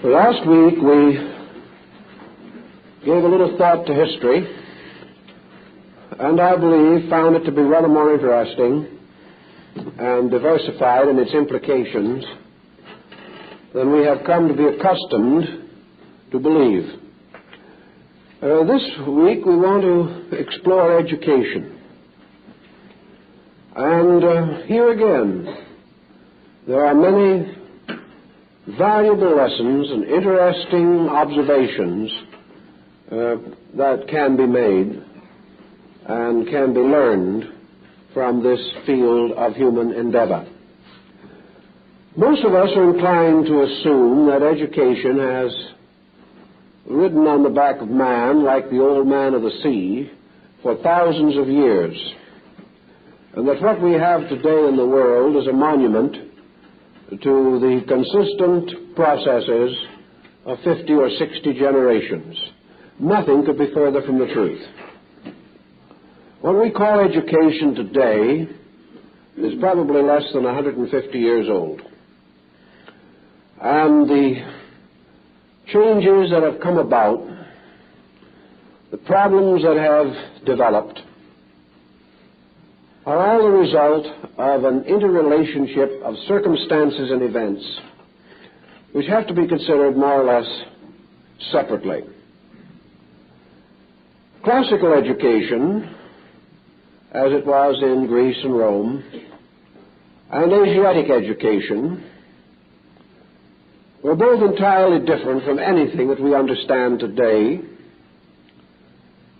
Last week we gave a little thought to history, and I believe found it to be rather more interesting and diversified in its implications than we have come to be accustomed to believe. This week we want to explore education. And here again, there are many valuable lessons and interesting observations that can be made and can be learned from this field of human endeavor. Most of us are inclined to assume that education has ridden on the back of man like the old man of the sea for thousands of years, and that what we have today in the world is a monument to the consistent processes of 50 or 60 generations. Nothing could be further from the truth. What we call education today is probably less than 150 years old. And the changes that have come about, the problems that have developed, are all the result of an interrelationship of circumstances and events which have to be considered more or less separately. Classical education, as it was in Greece and Rome, and Asiatic education were both entirely different from anything that we understand today,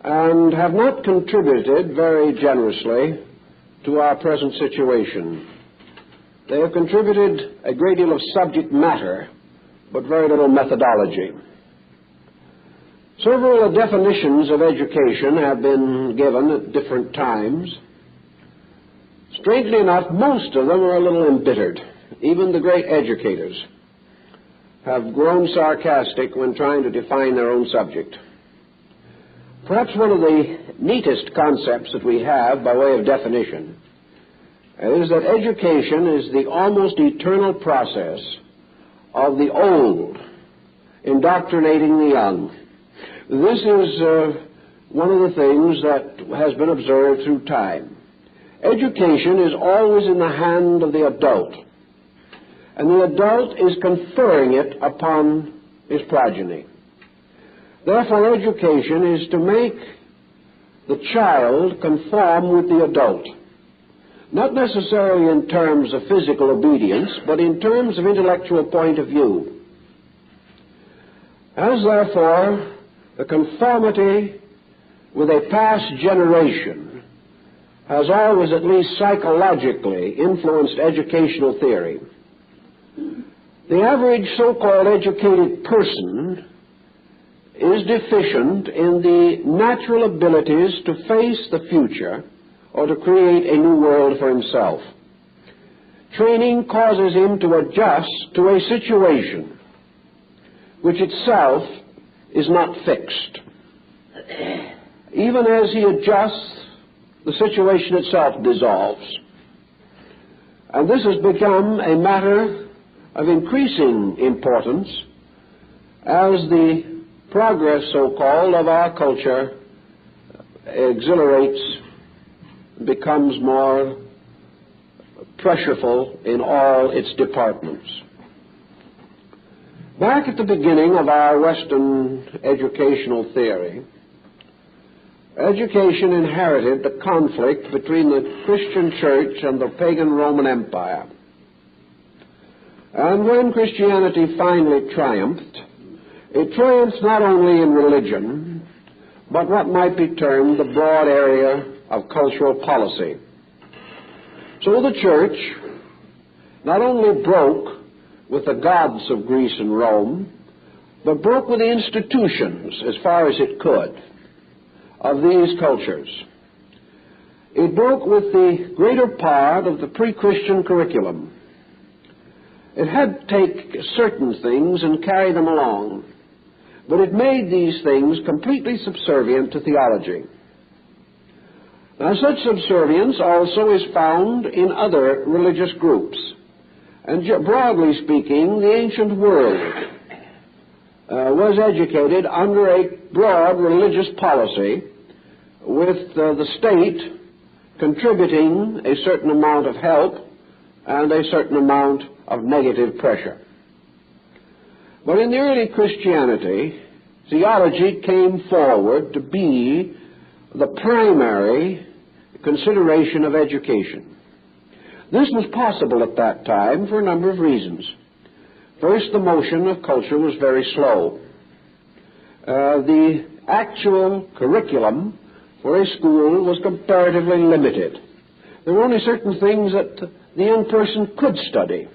and have not contributed very generously to our present situation. They have contributed a great deal of subject matter, but very little methodology. Several definitions of education have been given at different times. Strangely enough, most of them are a little embittered. Even the great educators have grown sarcastic when trying to define their own subject. Perhaps one of the neatest concepts that we have by way of definition is that education is the almost eternal process of the old indoctrinating the young. This is one of the things that has been observed through time. Education is always in the hand of the adult, and the adult is conferring it upon his progeny. Therefore, education is to make the child conform with the adult, not necessarily in terms of physical obedience, but in terms of intellectual point of view. As therefore, the conformity with a past generation has always, at least psychologically, influenced educational theory, the average so-called educated person is deficient in the natural abilities to face the future or to create a new world for himself. Training causes him to adjust to a situation which itself is not fixed. Even as he adjusts, the situation itself dissolves. And this has become a matter of increasing importance as the progress, so-called, of our culture exhilarates, becomes more pressureful in all its departments. Back at the beginning of our Western educational theory, education inherited the conflict between the Christian Church and the pagan Roman Empire. And when Christianity finally triumphed, it triumphs not only in religion, but what might be termed the broad area of cultural policy. So the church not only broke with the gods of Greece and Rome, but broke with the institutions, as far as it could, of these cultures. It broke with the greater part of the pre-Christian curriculum. It had to take certain things and carry them along, but it made these things completely subservient to theology. Now, such subservience also is found in other religious groups, and broadly speaking, the ancient world was educated under a broad religious policy, with the state contributing a certain amount of help and a certain amount of negative pressure. But in the early Christianity, theology came forward to be the primary consideration of education. This was possible at that time for a number of reasons. First, the motion of culture was very slow. The actual curriculum for a school was comparatively limited. There were only certain things that the young person could study.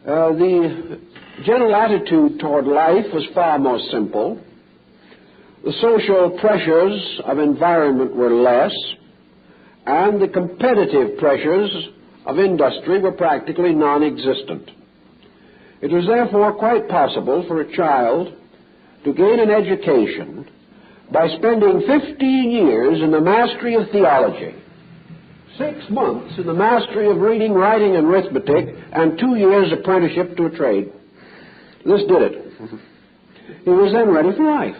The general attitude toward life was far more simple. The social pressures of environment were less, and the competitive pressures of industry were practically non-existent. It was therefore quite possible for a child to gain an education by spending 15 years in the mastery of theology, 6 months in the mastery of reading, writing, and arithmetic, and 2 years apprenticeship to a trade. This did it. He was then ready for life.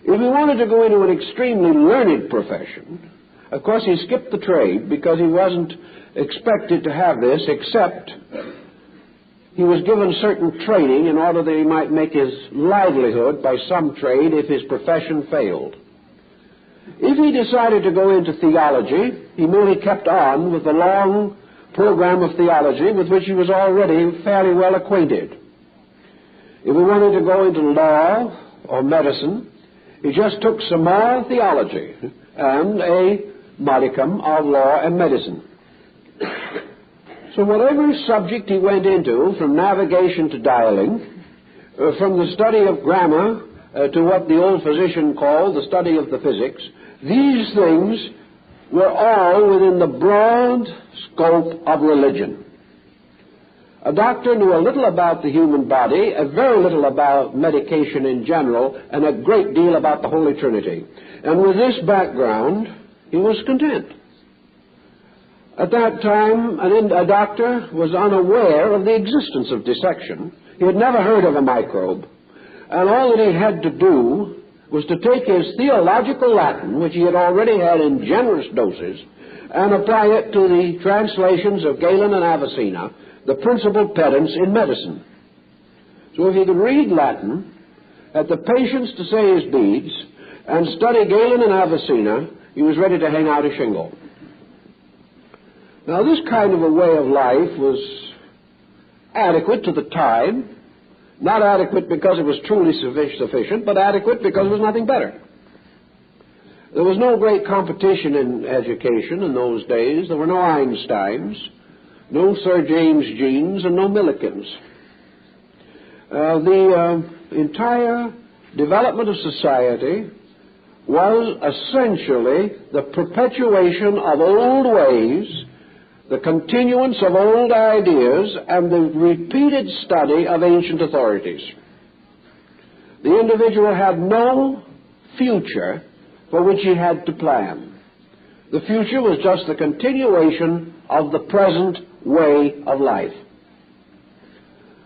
If he wanted to go into an extremely learned profession, of course he skipped the trade because he wasn't expected to have this, except he was given certain training in order that he might make his livelihood by some trade if his profession failed. If he decided to go into theology, he merely kept on with the long program of theology with which he was already fairly well acquainted. If he wanted to go into law or medicine, he just took some more theology and a modicum of law and medicine. So whatever subject he went into, from navigation to dialing, from the study of grammar to what the old physician called the study of the physics, these things were all within the broad scope of religion. A doctor knew a little about the human body, a very little about medication in general, and a great deal about the Holy Trinity. And with this background, he was content. At that time, a doctor was unaware of the existence of dissection. He had never heard of a microbe. And all that he had to do was to take his theological Latin, which he had already had in generous doses, and apply it to the translations of Galen and Avicenna, the principal pedants in medicine. So if he could read Latin, had the patience to say his beads, and study Galen and Avicenna, he was ready to hang out a shingle. Now, this kind of a way of life was adequate to the time, not adequate because it was truly sufficient, but adequate because there was nothing better. There was no great competition in education in those days. There were no Einsteins, no Sir James Jeans, and no Millikins. The entire development of society was essentially the perpetuation of old ways, the continuance of old ideas, and the repeated study of ancient authorities. The individual had no future for which he had to plan. The future was just the continuation of the present way of life.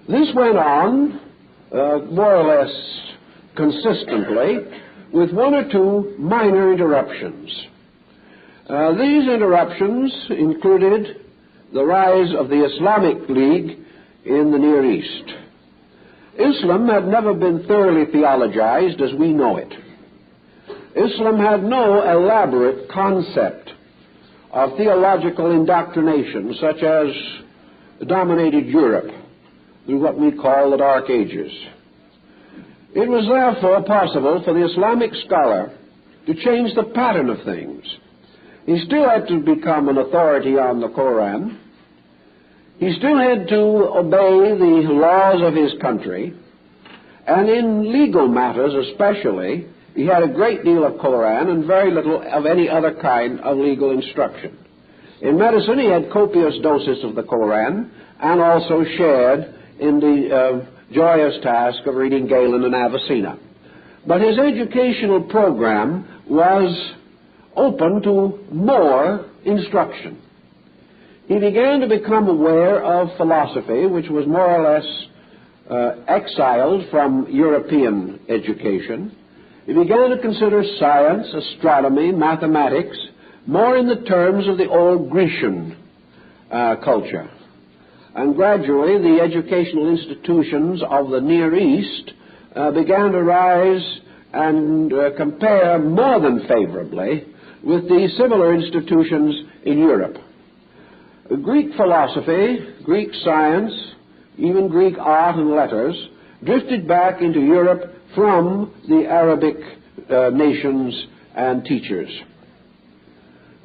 This went on more or less consistently, with one or two minor interruptions. These interruptions included the rise of the Islamic League in the Near East. Islam had never been thoroughly theologized as we know it. Islam had no elaborate concept of theological indoctrination such as dominated Europe through what we call the Dark Ages. It was therefore possible for the Islamic scholar to change the pattern of things. He still had to become an authority on the Koran. He still had to obey the laws of his country. And in legal matters especially, he had a great deal of Koran and very little of any other kind of legal instruction. In medicine, he had copious doses of the Koran and also shared in the joyous task of reading Galen and Avicenna. But his educational program was open to more instruction. He began to become aware of philosophy, which was more or less exiled from European education, he began to consider science, astronomy, mathematics, more in the terms of the old Grecian culture. And gradually the educational institutions of the Near East began to rise and compare more than favorably with the similar institutions in Europe. Greek philosophy, Greek science, even Greek art and letters drifted back into Europe from the Arabic nations and teachers.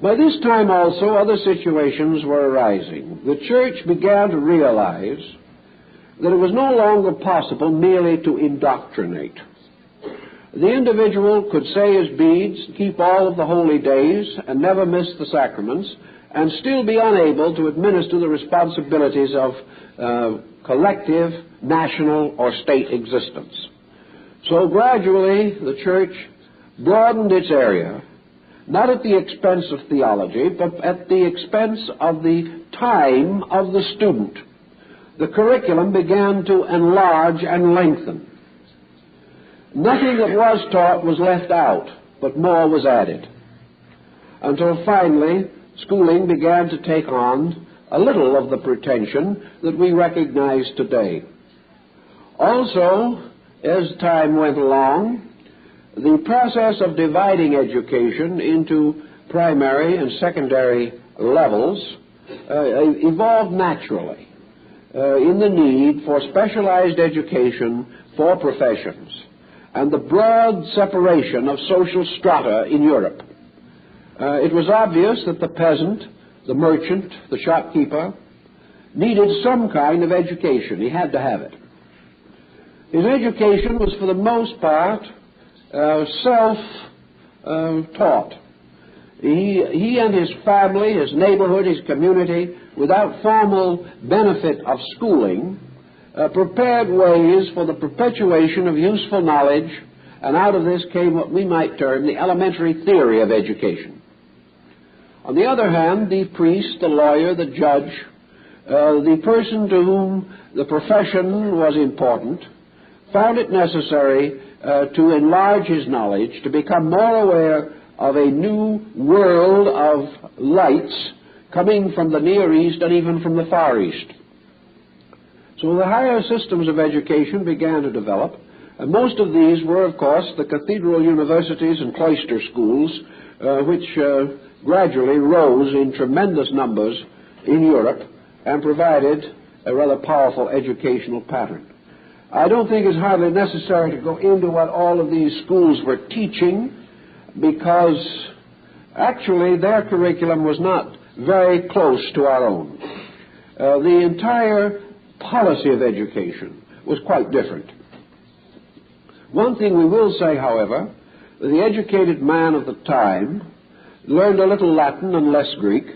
By this time also other situations were arising. The church began to realize that it was no longer possible merely to indoctrinate. The individual could say his beads, keep all of the holy days, and never miss the sacraments, and still be unable to administer the responsibilities of collective, national, or state existence. So gradually the church broadened its area, not at the expense of theology, but at the expense of the time of the student. The curriculum began to enlarge and lengthen. Nothing that was taught was left out, but more was added, until finally schooling began to take on a little of the pretension that we recognize today. Also, as time went along, the process of dividing education into primary and secondary levels evolved naturally in the need for specialized education for professions and the broad separation of social strata in Europe. It was obvious that the peasant, the merchant, the shopkeeper needed some kind of education. He had to have it. His education was for the most part self-taught. He and his family, his neighborhood, his community, without formal benefit of schooling, prepared ways for the perpetuation of useful knowledge, and out of this came what we might term the elementary theory of education. On the other hand, the priest, the lawyer, the judge, the person to whom the profession was important, found it necessary to enlarge his knowledge, to become more aware of a new world of lights coming from the Near East and even from the Far East. So the higher systems of education began to develop, and most of these were, of course, the cathedral universities and cloister schools, which gradually rose in tremendous numbers in Europe and provided a rather powerful educational pattern. I don't think it's hardly necessary to go into what all of these schools were teaching, because actually their curriculum was not very close to our own. The entire policy of education was quite different. One thing we will say, however, the educated man of the time learned a little Latin and less Greek.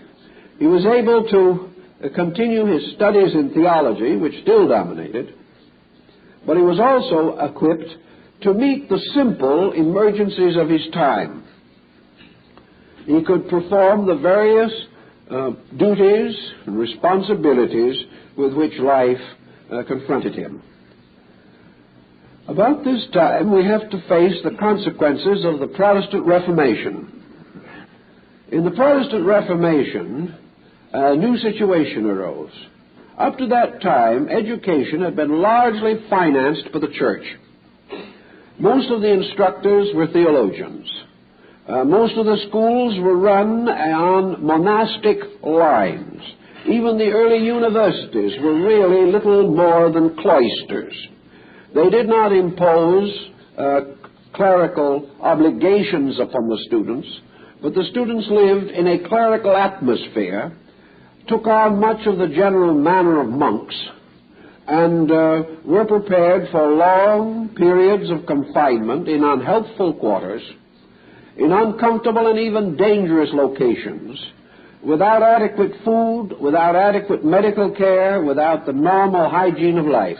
He was able to continue his studies in theology, which still dominated, but he was also equipped to meet the simple emergencies of his time. He could perform the various duties and responsibilities with which life confronted him. About this time, we have to face the consequences of the Protestant Reformation. In the Protestant Reformation, a new situation arose. Up to that time, education had been largely financed by the church. Most of the instructors were theologians. Most of the schools were run on monastic lines. Even the early universities were really little more than cloisters. They did not impose clerical obligations upon the students, but the students lived in a clerical atmosphere, took on much of the general manner of monks, and were prepared for long periods of confinement in unhealthful quarters, in uncomfortable and even dangerous locations, without adequate food, without adequate medical care, without the normal hygiene of life.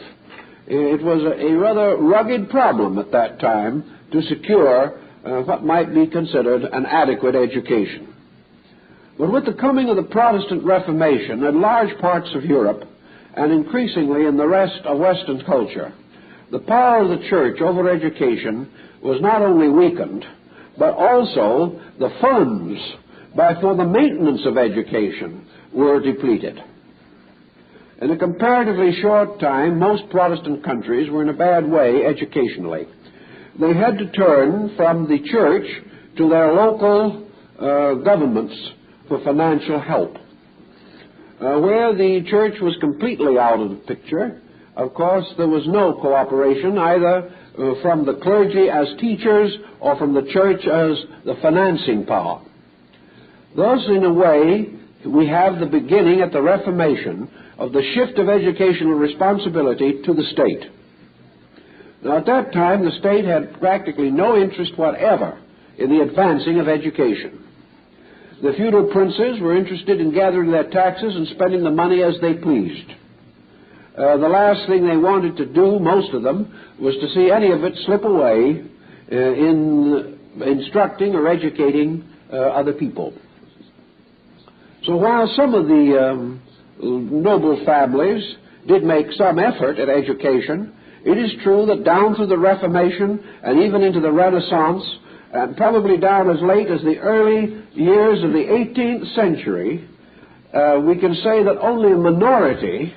It was a rather rugged problem at that time to secure what might be considered an adequate education. But with the coming of the Protestant Reformation in large parts of Europe, and increasingly in the rest of Western culture, the power of the church over education was not only weakened, but also the funds for the maintenance of education were depleted. In a comparatively short time, most Protestant countries were in a bad way educationally. They had to turn from the church to their local governments for financial help. Where the church was completely out of the picture, of course, there was no cooperation either from the clergy as teachers or from the church as the financing power. Thus, in a way, we have the beginning at the Reformation of the shift of educational responsibility to the state. Now, at that time, the state had practically no interest whatever in the advancing of education. The feudal princes were interested in gathering their taxes and spending the money as they pleased. The last thing they wanted to do, most of them, was to see any of it slip away in instructing or educating other people. So while some of the noble families did make some effort at education, it is true that down through the Reformation and even into the Renaissance, and probably down as late as the early years of the 18th century, we can say that only a minority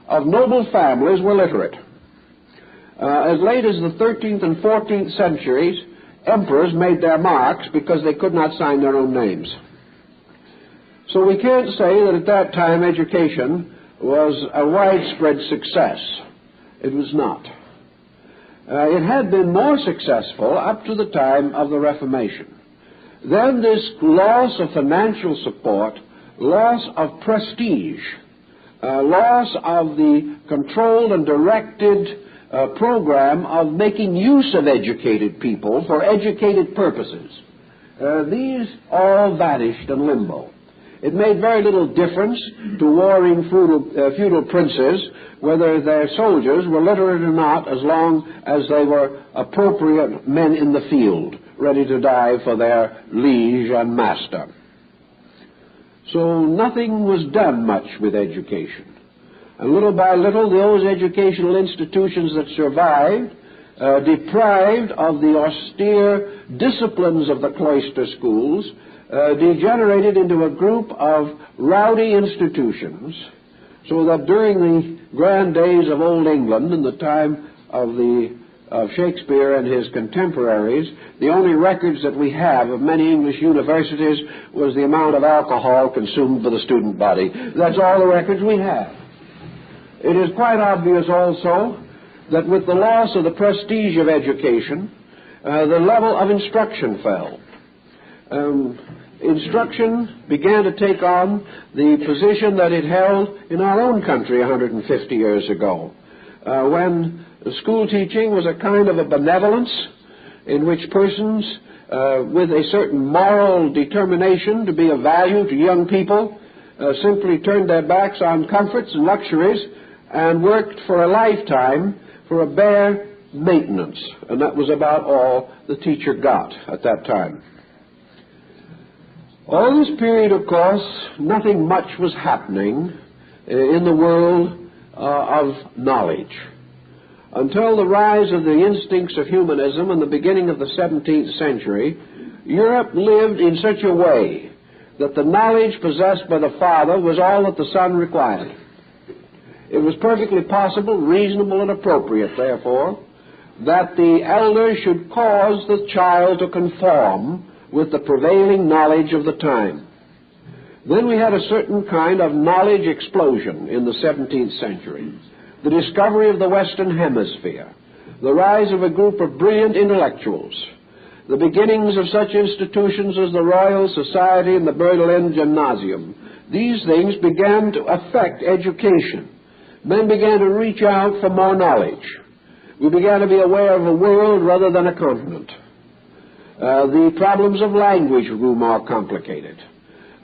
of noble families were literate. As late as the 13th and 14th centuries, emperors made their marks because they could not sign their own names. So we can't say that at that time education was a widespread success. It was not. It had been more successful up to the time of the Reformation. Then this loss of financial support, loss of prestige, loss of the controlled and directed program of making use of educated people for educated purposes, these all vanished in limbo. It made very little difference to warring feudal princes whether their soldiers were literate or not, as long as they were appropriate men in the field, ready to die for their liege and master. So nothing was done much with education. And little by little, those educational institutions that survived, deprived of the austere disciplines of the cloister schools, degenerated into a group of rowdy institutions, so that during the grand days of Old England, in the time of Shakespeare and his contemporaries, the only records that we have of many English universities was the amount of alcohol consumed by the student body. That's all the records we have. It is quite obvious also that with the loss of the prestige of education, the level of instruction fell. Instruction began to take on the position that it held in our own country 150 years ago, when school teaching was a kind of a benevolence in which persons with a certain moral determination to be of value to young people simply turned their backs on comforts and luxuries and worked for a lifetime for a bare maintenance, and that was about all the teacher got at that time. All this period, of course, nothing much was happening in the world of knowledge. Until the rise of the instincts of humanism in the beginning of the 17th century, Europe lived in such a way that the knowledge possessed by the father was all that the son required. It was perfectly possible, reasonable, and appropriate, therefore, that the elder should cause the child to conform with the prevailing knowledge of the time. Then we had a certain kind of knowledge explosion in the 17th century, the discovery of the Western Hemisphere, the rise of a group of brilliant intellectuals, the beginnings of such institutions as the Royal Society and the Berlin Gymnasium. These things began to affect education. Men began to reach out for more knowledge. We began to be aware of a world rather than a continent. The problems of language grew more complicated.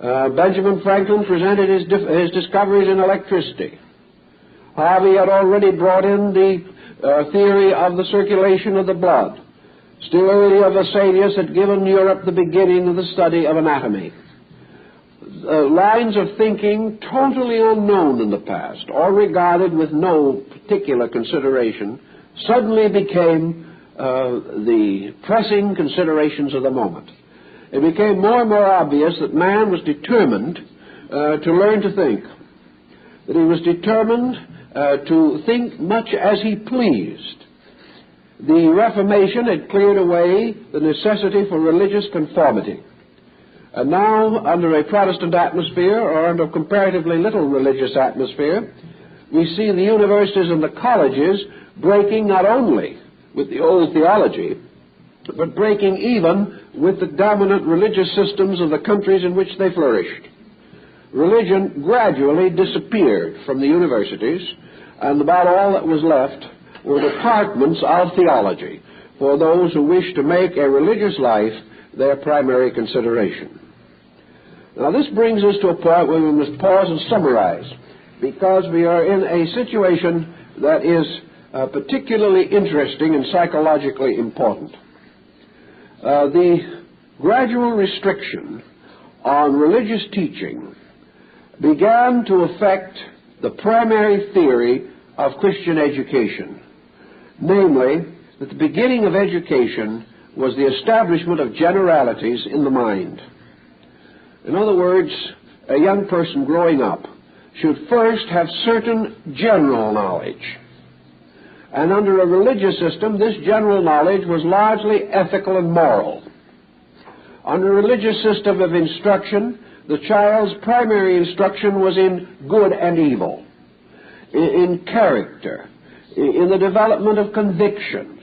Benjamin Franklin presented his discoveries in electricity. Harvey had already brought in the theory of the circulation of the blood. Still earlier, Vesalius had given Europe the beginning of the study of anatomy. lines of thinking totally unknown in the past or regarded with no particular consideration suddenly became the pressing considerations of the moment. It became more and more obvious that man was determined to learn to think, that he was determined to think much as he pleased. The Reformation had cleared away the necessity for religious conformity. And now, under a Protestant atmosphere, or under comparatively little religious atmosphere, we see the universities and the colleges breaking not only with the old theology, but breaking even with the dominant religious systems of the countries in which they flourished. Religion gradually disappeared from the universities, and about all that was left were departments of theology for those who wished to make a religious life their primary consideration. Now, this brings us to a point where we must pause and summarize, because we are in a situation that is particularly interesting and psychologically important. The gradual restriction on religious teaching began to affect the primary theory of Christian education, namely, that the beginning of education was the establishment of generalities in the mind. In other words, a young person growing up should first have certain general knowledge. And under a religious system, this general knowledge was largely ethical and moral. Under a religious system of instruction, the child's primary instruction was in good and evil, in character, in the development of convictions,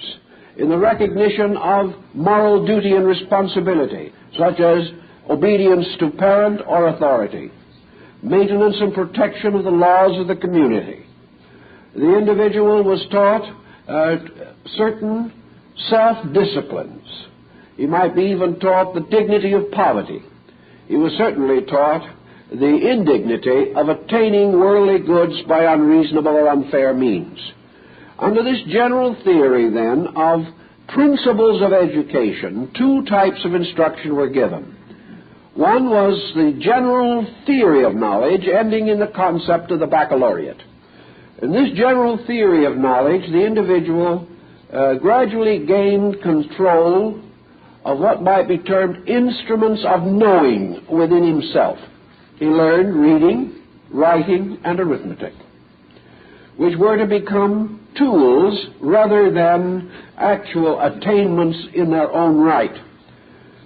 in the recognition of moral duty and responsibility, such as obedience to parent or authority, maintenance and protection of the laws of the community. The individual was taught certain self-disciplines. He might be even taught the dignity of poverty. He was certainly taught the indignity of attaining worldly goods by unreasonable or unfair means. Under this general theory, then, of principles of education, two types of instruction were given. One was the general theory of knowledge, ending in the concept of the baccalaureate. In this general theory of knowledge, the individual gradually gained control of what might be termed instruments of knowing within himself. He learned reading, writing, and arithmetic, which were to become tools rather than actual attainments in their own right.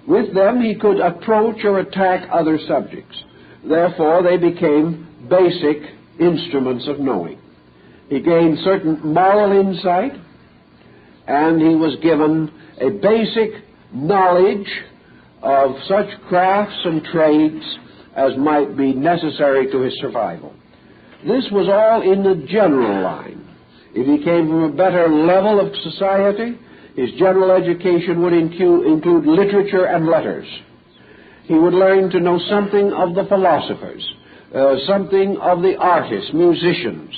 With them, he could approach or attack other subjects. Therefore, they became basic instruments of knowing. He gained certain moral insight, and he was given a basic knowledge of such crafts and trades as might be necessary to his survival. This was all in the general line. If he came from a better level of society, his general education would include literature and letters. He would learn to know something of the philosophers, something of the artists, musicians,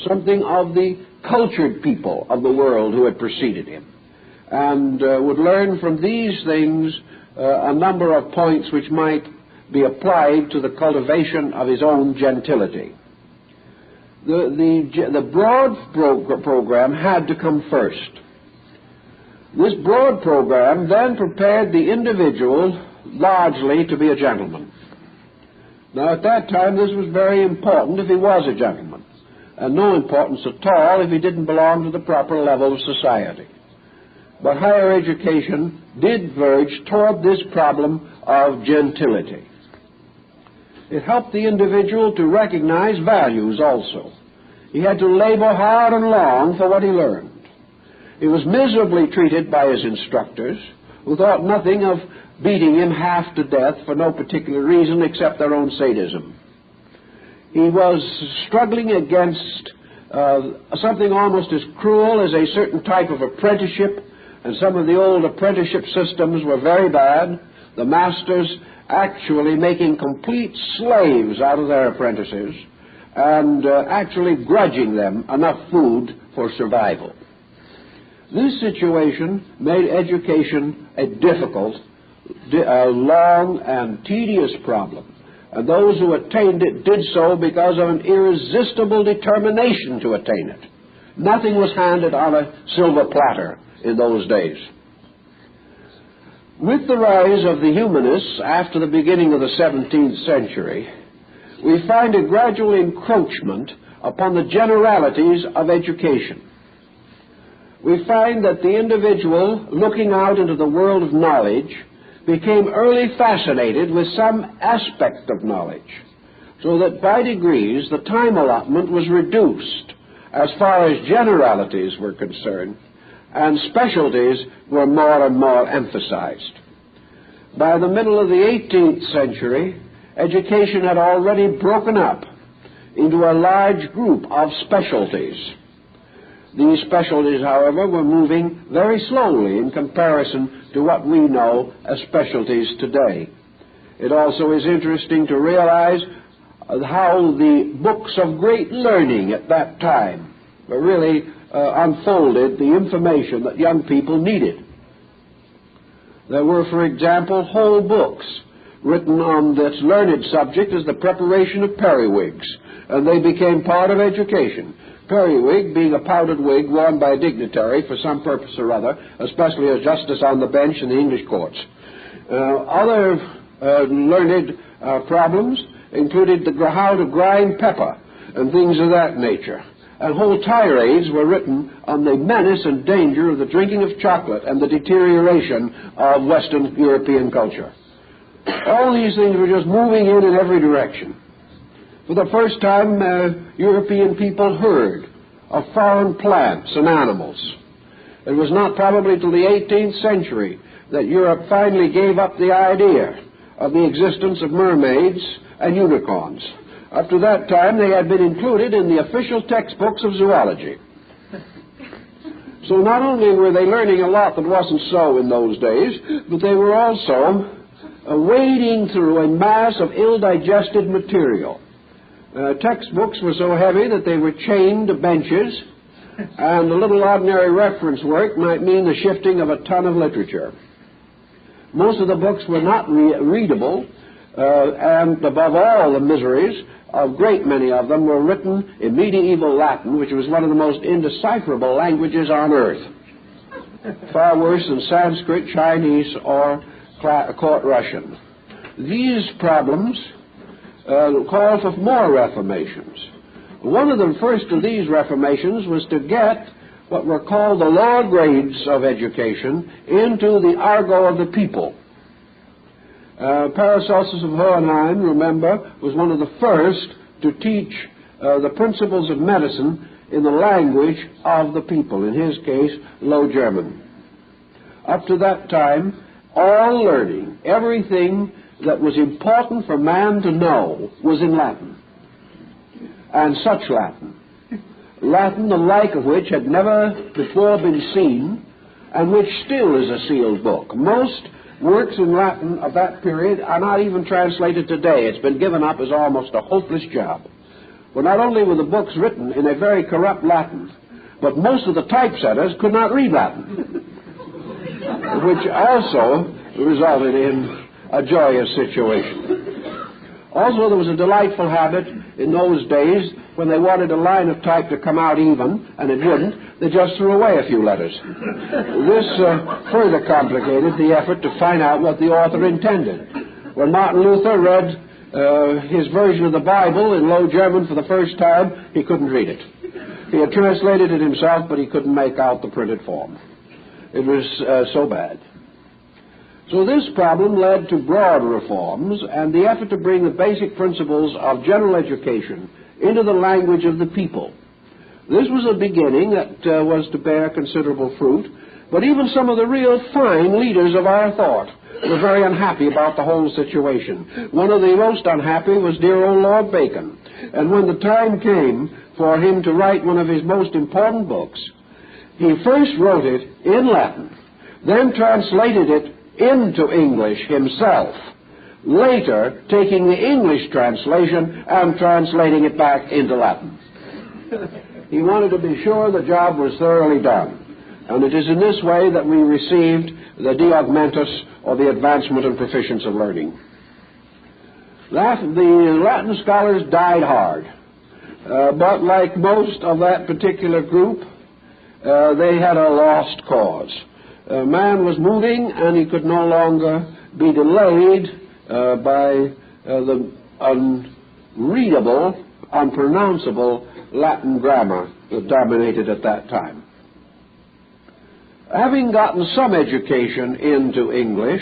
something of the cultured people of the world who had preceded him, and would learn from these things a number of points which might be applied to the cultivation of his own gentility. The broad program had to come first. This broad program then prepared the individual largely to be a gentleman. Now, at that time, this was very important if he was a gentleman, and no importance at all if he didn't belong to the proper level of society. But higher education did verge toward this problem of gentility. It helped the individual to recognize values also. He had to labor hard and long for what he learned. He was miserably treated by his instructors, who thought nothing of beating him half to death for no particular reason except their own sadism. He was struggling against something almost as cruel as a certain type of apprenticeship, and some of the old apprenticeship systems were very bad, the masters actually making complete slaves out of their apprentices and actually grudging them enough food for survival. This situation made education a difficult, long, and tedious problem, and those who attained it did so because of an irresistible determination to attain it. Nothing was handed on a silver platter in those days. With the rise of the humanists after the beginning of the 17th century, we find a gradual encroachment upon the generalities of education. We find that the individual looking out into the world of knowledge became early fascinated with some aspect of knowledge, so that by degrees the time allotment was reduced as far as generalities were concerned, and specialties were more and more emphasized. By the middle of the 18th century, education had already broken up into a large group of specialties. These specialties, however, were moving very slowly in comparison to what we know as specialties today. It also is interesting to realize how the books of great learning at that time really unfolded the information that young people needed. There were, for example, whole books written on this learned subject as the preparation of periwigs, and they became part of education. Periwig being a powdered wig worn by a dignitary for some purpose or other, especially a justice on the bench in the English courts. Other learned problems included how to grind pepper and things of that nature. And whole tirades were written on the menace and danger of the drinking of chocolate and the deterioration of Western European culture. All these things were just moving in every direction. For the first time, European people heard of foreign plants and animals. It was not probably till the 18th century that Europe finally gave up the idea of the existence of mermaids and unicorns. Up to that time, they had been included in the official textbooks of zoology. So not only were they learning a lot that wasn't so in those days, but they were also wading through a mass of ill-digested material. Textbooks were so heavy that they were chained to benches, and a little ordinary reference work might mean the shifting of a ton of literature. Most of the books were not readable, and above all the miseries, a great many of them were written in medieval Latin, which was one of the most indecipherable languages on earth, far worse than Sanskrit, Chinese, or Court Russian. These problems called for more reformations. One of the first of these reformations was to get what were called the lower grades of education into the argot of the people. Paracelsus of Hohenheim, remember, was one of the first to teach the principles of medicine in the language of the people, in his case, Low German. Up to that time, all learning, everything that was important for man to know, was in Latin. And such Latin. Latin, the like of which had never before been seen, and which still is a sealed book. Most works in Latin of that period are not even translated today. It's been given up as almost a hopeless job. Well, not only were the books written in a very corrupt Latin, but most of the typesetters could not read Latin, which also resulted in a joyous situation. Also, there was a delightful habit in those days when they wanted a line of type to come out even, and it wouldn't, they just threw away a few letters. This further complicated the effort to find out what the author intended. When Martin Luther read his version of the Bible in Low German for the first time, he couldn't read it. He had translated it himself, but he couldn't make out the printed form. It was so bad. So this problem led to broad reforms and the effort to bring the basic principles of general education into the language of the people. This was a beginning that was to bear considerable fruit, but even some of the real fine leaders of our thought were very unhappy about the whole situation. One of the most unhappy was dear old Lord Bacon, and when the time came for him to write one of his most important books, he first wrote it in Latin, then translated it into English himself, later taking the English translation and translating it back into Latin. He wanted to be sure the job was thoroughly done, and it is in this way that we received the De Augmentis, or the Advancement and Proficience of Learning. The Latin scholars died hard, but like most of that particular group, they had a lost cause. Man was moving, and he could no longer be delayed by the unreadable, unpronounceable Latin grammar that dominated at that time. Having gotten some education into English,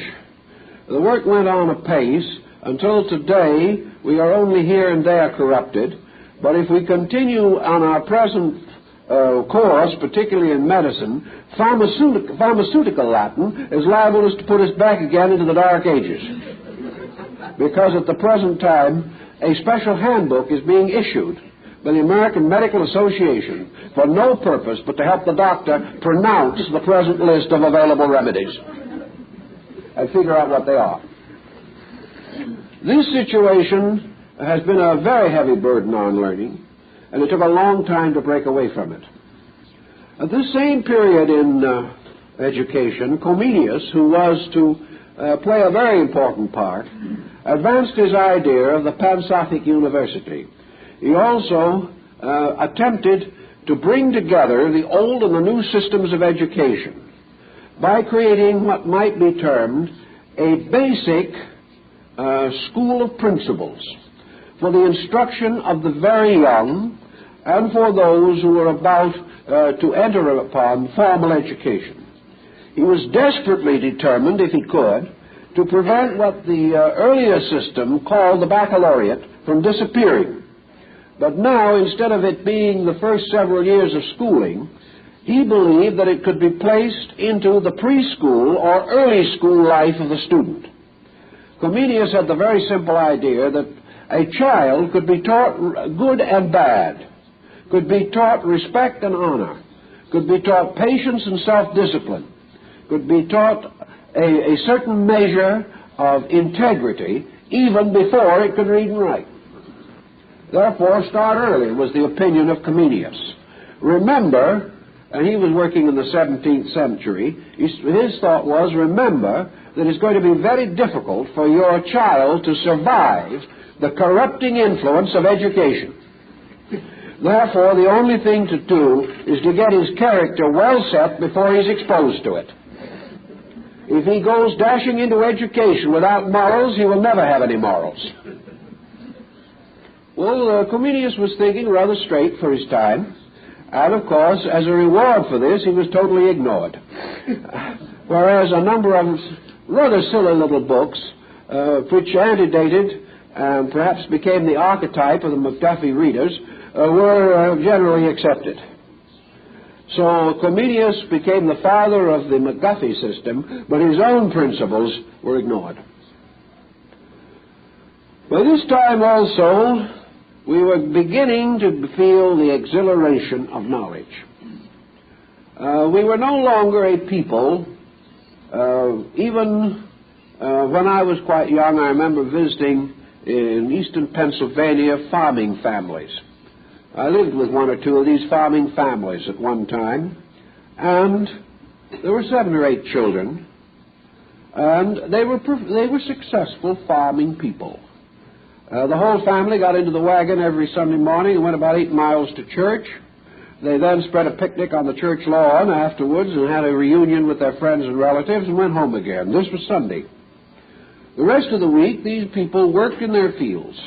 the work went on apace until today. We are only here and there corrupted, but if we continue on our present course, particularly in medicine, pharmaceutical Latin is liable to put us back again into the Dark Ages. Because at the present time, a special handbook is being issued by the American Medical Association for no purpose but to help the doctor pronounce the present list of available remedies and figure out what they are. This situation has been a very heavy burden on learning, and it took a long time to break away from it. At this same period in education, Comenius, who was to play a very important part, advanced his idea of the Pansophic University. He also attempted to bring together the old and the new systems of education by creating what might be termed a basic school of principles for the instruction of the very young and for those who were about to enter upon formal education. He was desperately determined, if he could, to prevent what the earlier system called the baccalaureate from disappearing. But now, instead of it being the first several years of schooling, he believed that it could be placed into the preschool or early school life of the student. Comenius had the very simple idea that a child could be taught good and bad, could be taught respect and honor, could be taught patience and self-discipline, could be taught a certain measure of integrity even before it could read and write. Therefore, start early was the opinion of Comenius. Remember, and he was working in the 17th century, his thought was, remember that it's going to be very difficult for your child to survive the corrupting influence of education. Therefore, the only thing to do is to get his character well set before he's exposed to it. If he goes dashing into education without morals, he will never have any morals. Well, Comenius was thinking rather straight for his time, and of course, as a reward for this, he was totally ignored. Whereas a number of rather silly little books, which antedated and perhaps became the archetype of the McDuffie readers, were generally accepted. So Comenius became the father of the McGuffey system, but his own principles were ignored. By this time also, we were beginning to feel the exhilaration of knowledge. We were no longer a people, even when I was quite young, I remember visiting in eastern Pennsylvania farming families. I lived with one or two of these farming families at one time, and there were 7 or 8 children, and they were successful farming people. The whole family got into the wagon every Sunday morning and went about 8 miles to church. They then spread a picnic on the church lawn afterwards and had a reunion with their friends and relatives and went home again. This was Sunday. The rest of the week, these people worked in their fields,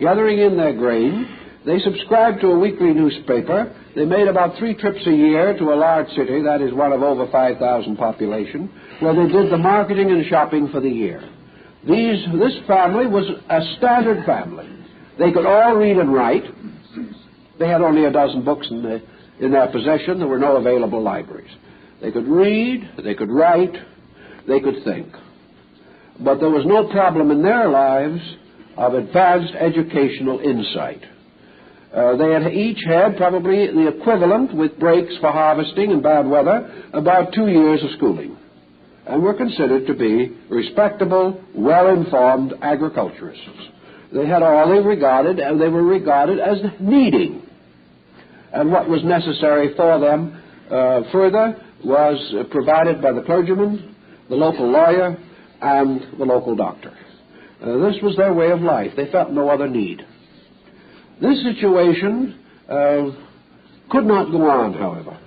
gathering in their grain. They subscribed to a weekly newspaper. They made about 3 trips a year to a large city, that is one of over 5,000 population, where they did the marketing and shopping for the year. This family was a standard family. They could all read and write. They had only a dozen books in their possession. There were no available libraries. They could read, they could write, they could think. But there was no problem in their lives of advanced educational insight. They had each had probably the equivalent, with breaks for harvesting and bad weather, about 2 years of schooling, and were considered to be respectable, well-informed agriculturists. They had all they regarded, and they were regarded as needing. And what was necessary for them further was provided by the clergyman, the local lawyer, and the local doctor. This was their way of life. They felt no other need. This situation could not go on, however.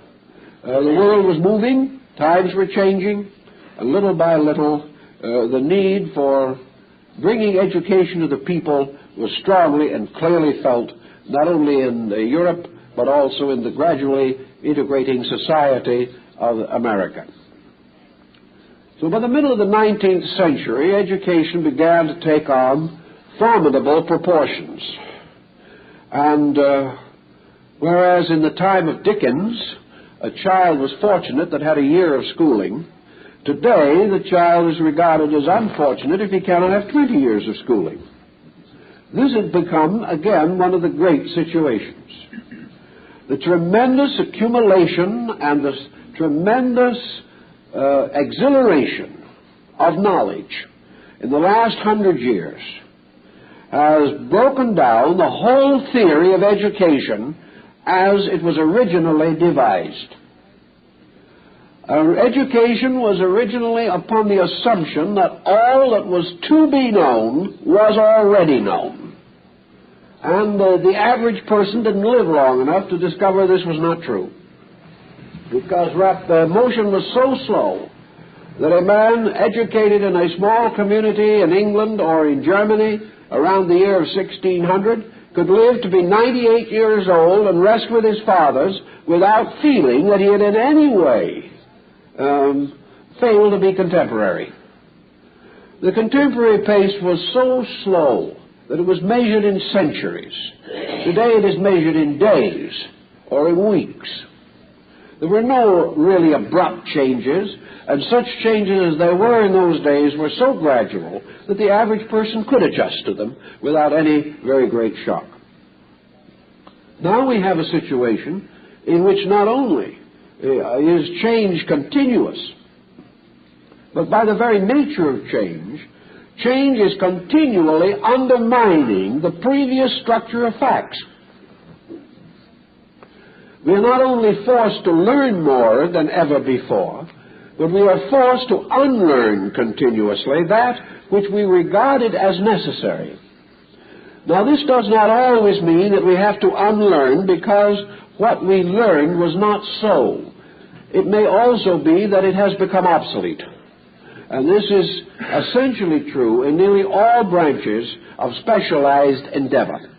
The world was moving, times were changing, and little by little the need for bringing education to the people was strongly and clearly felt, not only in Europe, but also in the gradually integrating society of America. So by the middle of the 19th century, education began to take on formidable proportions. And whereas in the time of Dickens, a child was fortunate that had a year of schooling, today the child is regarded as unfortunate if he cannot have 20 years of schooling. This has become, again, one of the great situations. The tremendous accumulation and the tremendous exhilaration of knowledge in the last 100 years has broken down the whole theory of education as it was originally devised. Education was originally upon the assumption that all that was to be known was already known. And the average person didn't live long enough to discover this was not true. Because the motion was so slow that a man educated in a small community in England or in Germany around the year of 1600 could live to be 98 years old and rest with his fathers without feeling that he had in any way failed to be contemporary. The contemporary pace was so slow that it was measured in centuries. Today it is measured in days or in weeks. There were no really abrupt changes, and such changes as there were in those days were so gradual that the average person could adjust to them without any very great shock. Now we have a situation in which not only is change continuous, but by the very nature of change, change is continually undermining the previous structure of facts. We are not only forced to learn more than ever before, but we are forced to unlearn continuously that which we regarded as necessary. Now, this does not always mean that we have to unlearn because what we learned was not so. It may also be that it has become obsolete. And this is essentially true in nearly all branches of specialized endeavor.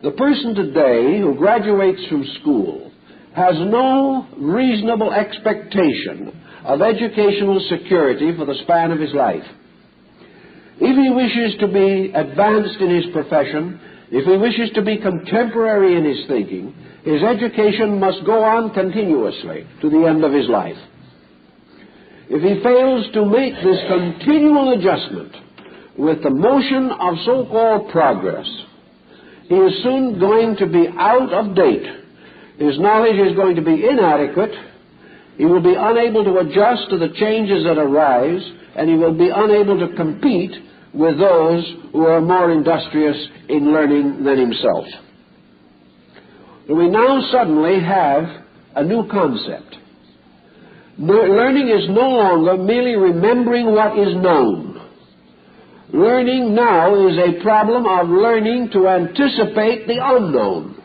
The person today who graduates from school has no reasonable expectation of educational security for the span of his life. If he wishes to be advanced in his profession, if he wishes to be contemporary in his thinking, his education must go on continuously to the end of his life. If he fails to make this continual adjustment with the motion of so-called progress, he is soon going to be out of date. His knowledge is going to be inadequate. He will be unable to adjust to the changes that arise, and he will be unable to compete with those who are more industrious in learning than himself. We now suddenly have a new concept. Learning is no longer merely remembering what is known. Learning now is a problem of learning to anticipate the unknown.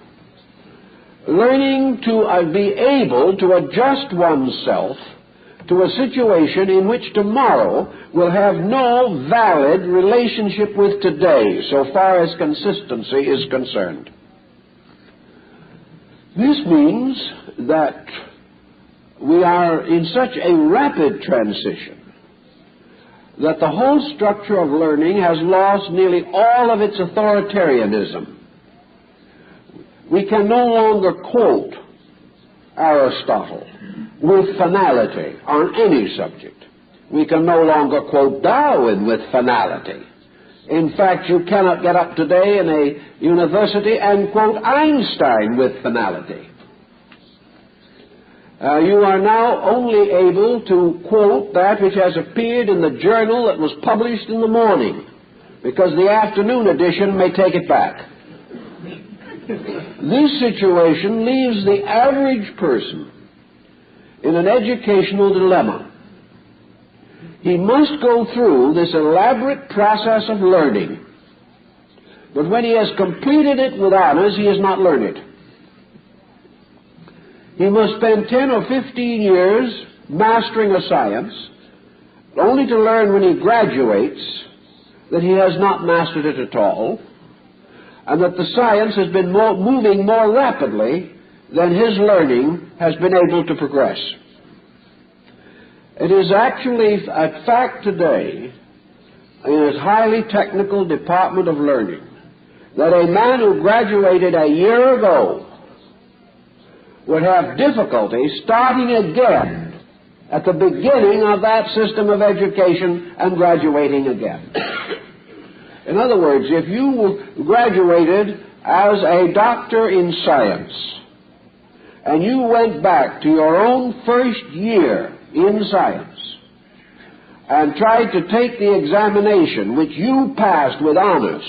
Learning to be able to adjust oneself to a situation in which tomorrow will have no valid relationship with today, so far as consistency is concerned. This means that we are in such a rapid transition that the whole structure of learning has lost nearly all of its authoritarianism. We can no longer quote Aristotle with finality on any subject. We can no longer quote Darwin with finality. In fact, you cannot get up today in a university and quote Einstein with finality. You are now only able to quote that which has appeared in the journal that was published in the morning, because the afternoon edition may take it back. This situation leaves the average person in an educational dilemma. He must go through this elaborate process of learning. But when he has completed it with honors, he has not learned it. He must spend 10 or 15 years mastering a science, only to learn when he graduates that he has not mastered it at all, and that the science has been moving more rapidly than his learning has been able to progress. It is actually a fact today in this highly technical department of learning that a man who graduated a year ago would have difficulty starting again at the beginning of that system of education and graduating again. In other words, if you graduated as a doctor in science and you went back to your own first year in science and tried to take the examination which you passed with honors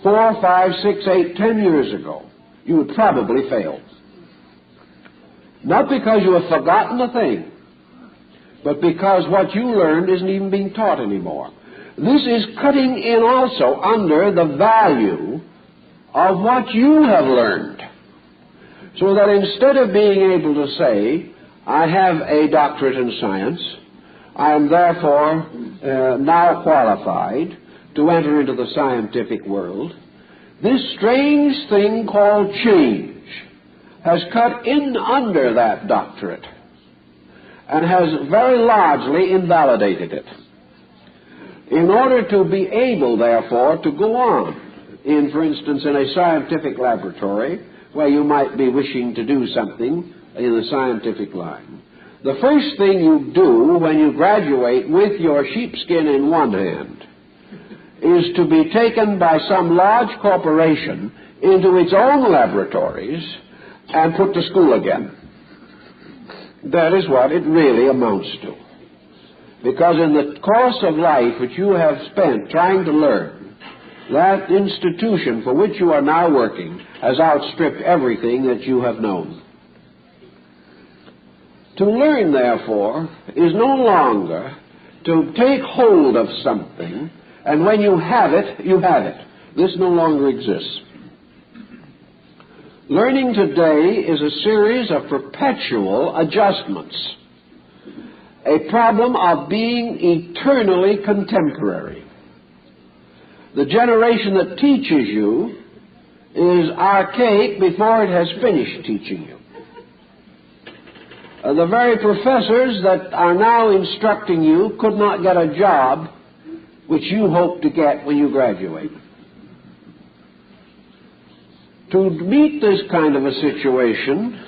4, 5, 6, 8, 10 years ago, you would probably fail. Not because you have forgotten a thing, but because what you learned isn't even being taught anymore. This is cutting in also under the value of what you have learned. So that instead of being able to say, I have a doctorate in science, I am therefore now qualified to enter into the scientific world, this strange thing called change has cut in under that doctorate and has very largely invalidated it. In order to be able, therefore, to go on, for instance, in a scientific laboratory where you might be wishing to do something in the scientific line, the first thing you do when you graduate with your sheepskin in one hand is to be taken by some large corporation into its own laboratories and put to school again. That is what it really amounts to. Because in the course of life which you have spent trying to learn, that institution for which you are now working has outstripped everything that you have known. To learn, therefore, is no longer to take hold of something, and when you have it, you have it. This no longer exists. Learning today is a series of perpetual adjustments, a problem of being eternally contemporary. The generation that teaches you is archaic before it has finished teaching you. The very professors that are now instructing you could not get a job which you hope to get when you graduate. To meet this kind of a situation,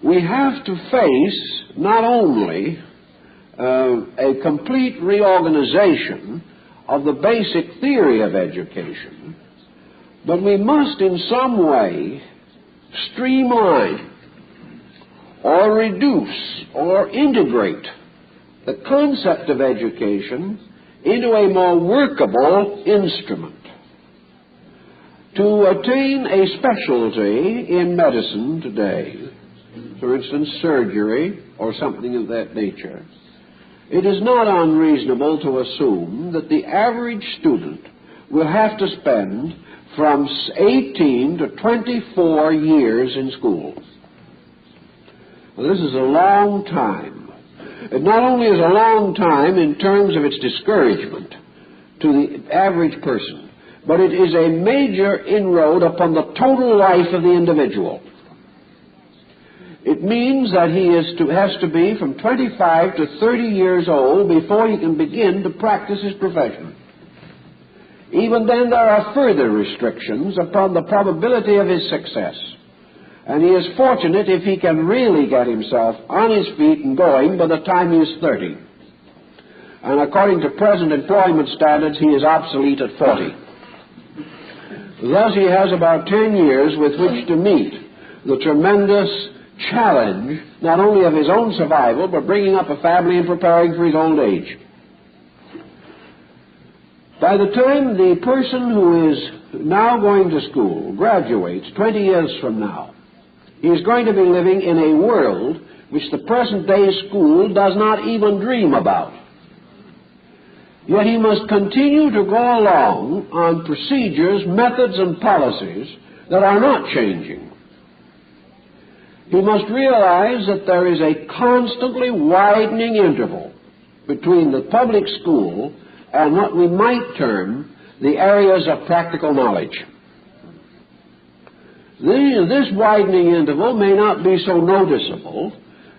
we have to face not only a complete reorganization of the basic theory of education, but we must in some way streamline or reduce or integrate the concept of education into a more workable instrument. To attain a specialty in medicine today, for instance surgery or something of that nature, it is not unreasonable to assume that the average student will have to spend from 18 to 24 years in school. Well, this is a long time. It not only is a long time in terms of its discouragement to the average person, but it is a major inroad upon the total life of the individual. It means that he has to be from 25 to 30 years old before he can begin to practice his profession. Even then there are further restrictions upon the probability of his success. And he is fortunate if he can really get himself on his feet and going by the time he is 30. And according to present employment standards, he is obsolete at 40. Thus he has about 10 years with which to meet the tremendous challenge, not only of his own survival, but bringing up a family and preparing for his old age. By the time the person who is now going to school graduates 20 years from now, he is going to be living in a world which the present-day school does not even dream about. Yet he must continue to go along on procedures, methods, and policies that are not changing. He must realize that there is a constantly widening interval between the public school and what we might term the areas of practical knowledge. This widening interval may not be so noticeable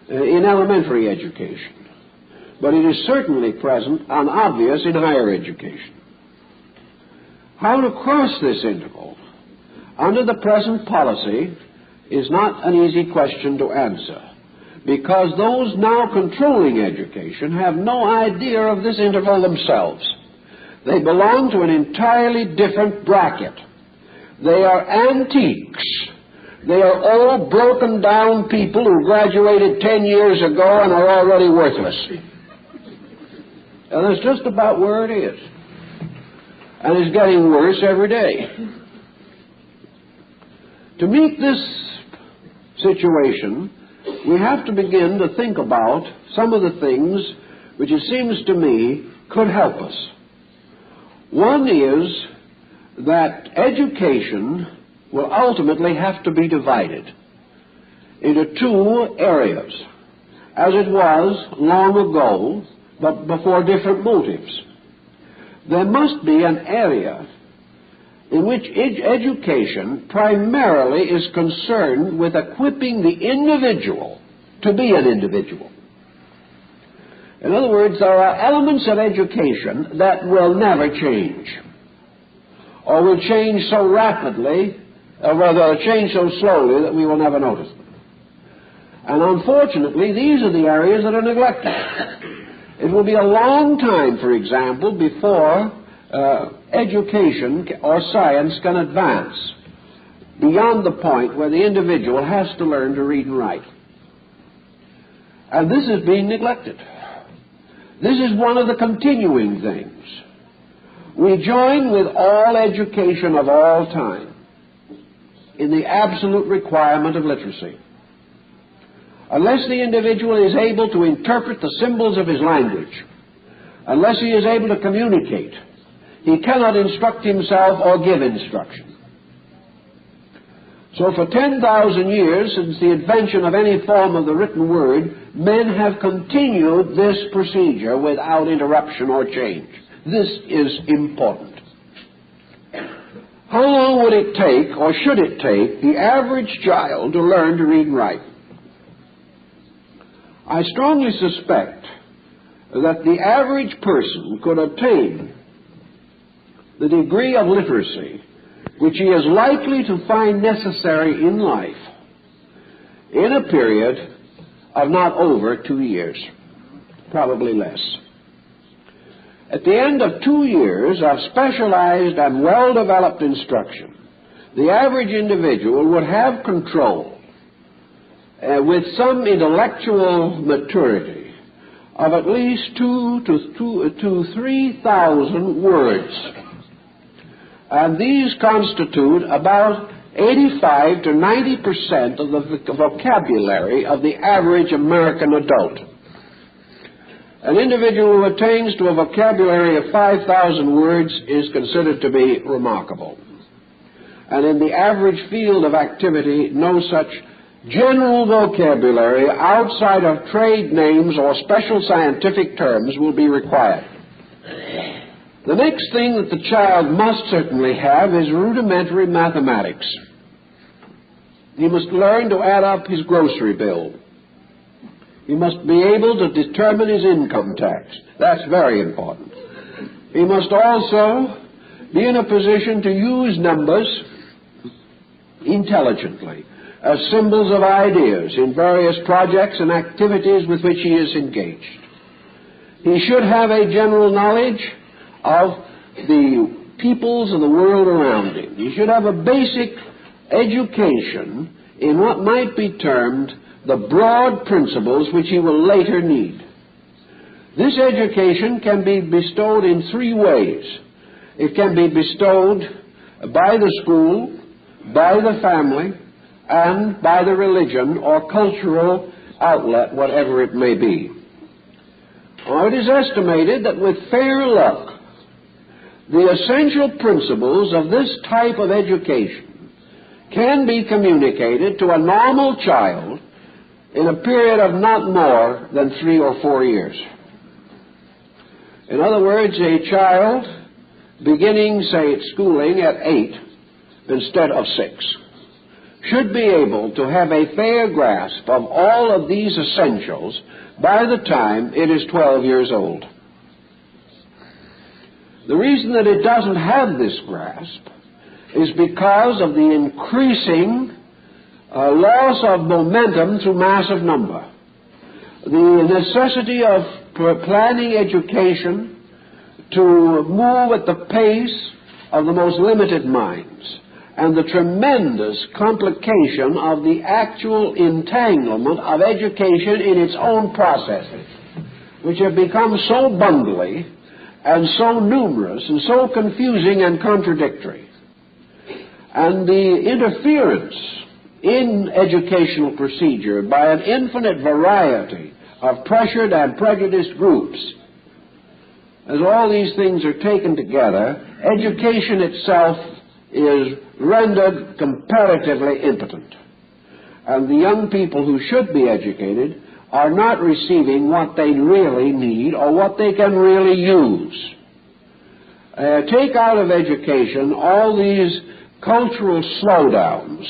in elementary education, but it is certainly present and obvious in higher education. How to cross this interval under the present policy is not an easy question to answer, because those now controlling education have no idea of this interval themselves. They belong to an entirely different bracket. They are antiques. They are all broken down people who graduated 10 years ago and are already worthless. And that's just about where it is. And it's getting worse every day. To meet this situation, we have to begin to think about some of the things which it seems to me could help us. One is that education will ultimately have to be divided into two areas, as it was long ago, but before different motives. There must be an area in which education primarily is concerned with equipping the individual to be an individual. In other words, there are elements of education that will never change, or will change so rapidly, or rather change so slowly that we will never notice them. And unfortunately, these are the areas that are neglected. It will be a long time, for example, before education or science can advance beyond the point where the individual has to learn to read and write. And this is being neglected. This is one of the continuing things. We join with all education of all time in the absolute requirement of literacy. Unless the individual is able to interpret the symbols of his language, unless he is able to communicate, he cannot instruct himself or give instruction. So for 10,000 years, since the invention of any form of the written word, men have continued this procedure without interruption or change. This is important. How long would it take, or should it take, the average child to learn to read and write? I strongly suspect that the average person could attain the degree of literacy which he is likely to find necessary in life in a period of not over 2 years, probably less. At the end of 2 years of specialized and well-developed instruction, the average individual would have control with some intellectual maturity of at least 2,000 to 3,000 words. And these constitute about 85 to 90% of the vocabulary of the average American adult. An individual who attains to a vocabulary of 5,000 words is considered to be remarkable. And in the average field of activity, no such general vocabulary outside of trade names or special scientific terms will be required. The next thing that the child must certainly have is rudimentary mathematics. He must learn to add up his grocery bill. He must be able to determine his income tax. That's very important. He must also be in a position to use numbers intelligently as symbols of ideas in various projects and activities with which he is engaged. He should have a general knowledge of the peoples of the world around him. He should have a basic education in what might be termed the broad principles which he will later need. This education can be bestowed in 3 ways. It can be bestowed by the school, by the family, and by the religion or cultural outlet, whatever it may be. It is estimated that with fair luck, the essential principles of this type of education can be communicated to a normal child in a period of not more than 3 or 4 years. In other words, a child beginning, say, its schooling at 8 instead of 6 should be able to have a fair grasp of all of these essentials by the time it is 12 years old. The reason that it doesn't have this grasp is because of the increasing loss of momentum through massive number. The necessity of planning education to move at the pace of the most limited minds, and the tremendous complication of the actual entanglement of education in its own processes, which have become so bundly and so numerous and so confusing and contradictory. And the interference in educational procedure by an infinite variety of pressured and prejudiced groups, as all these things are taken together, education itself is rendered comparatively impotent. And the young people who should be educated are not receiving what they really need or what they can really use. Take out of education all these cultural slowdowns,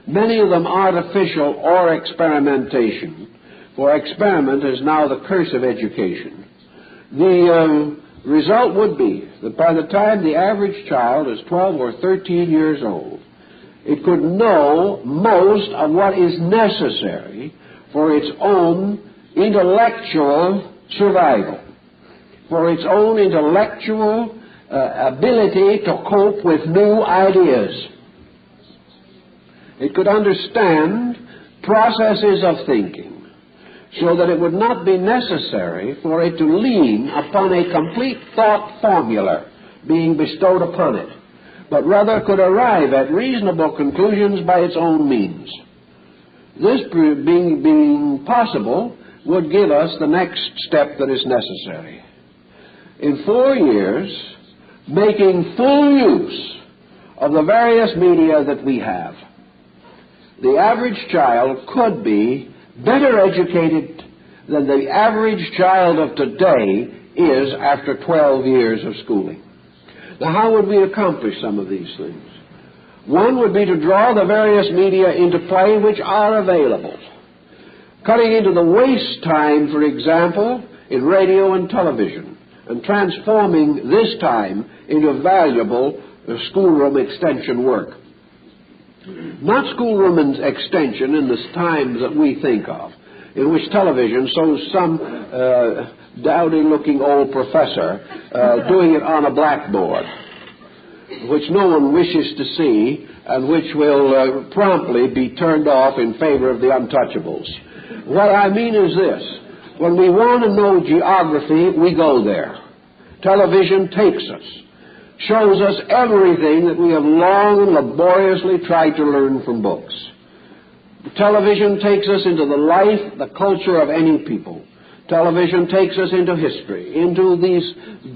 many of them artificial or experimentation, for experiment is now the curse of education. The result would be that by the time the average child is 12 or 13 years old, it could know most of what is necessary for its own intellectual survival, for its own intellectual ability to cope with new ideas. It could understand processes of thinking, so that it would not be necessary for it to lean upon a complete thought formula being bestowed upon it, but rather could arrive at reasonable conclusions by its own means. This being possible would give us the next step that is necessary. In 4 years, making full use of the various media that we have, the average child could be better educated than the average child of today is after 12 years of schooling. Now, how would we accomplish some of these things? One would be to draw the various media into play which are available, cutting into the waste time, for example, in radio and television, and transforming this time into valuable schoolroom extension work. Not schoolroom extension in the times that we think of, in which television shows some dowdy-looking old professor doing it on a blackboard, which no one wishes to see and which will promptly be turned off in favor of the untouchables. What I mean is this. When we want to know geography, we go there. Television takes us, shows us everything that we have long and laboriously tried to learn from books. Television takes us into the life, the culture of any people. Television takes us into history, into these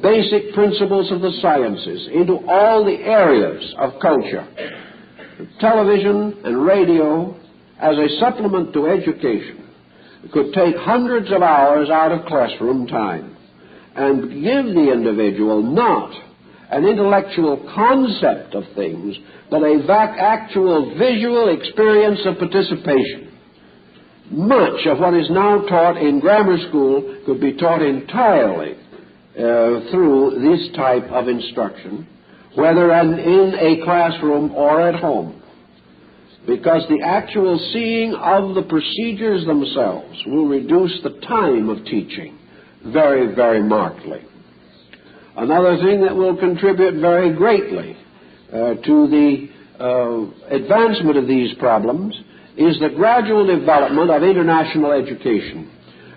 basic principles of the sciences, into all the areas of culture. Television and radio, as a supplement to education, could take hundreds of hours out of classroom time and give the individual not an intellectual concept of things, but a actual visual experience of participation. Much of what is now taught in grammar school could be taught entirely through this type of instruction, whether in a classroom or at home, because the actual seeing of the procedures themselves will reduce the time of teaching very, very markedly. Another thing that will contribute very greatly to the advancement of these problems is the gradual development of international education.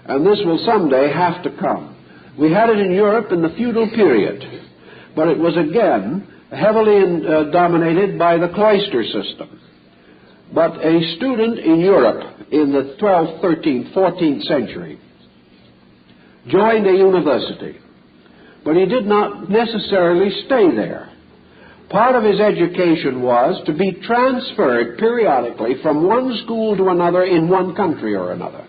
And this will someday have to come. We had it in Europe in the feudal period, but it was again heavily dominated by the cloister system. but a student in Europe in the 12th, 13th, 14th century joined a university, but he did not necessarily stay there. Part of his education was to be transferred periodically from one school to another in one country or another,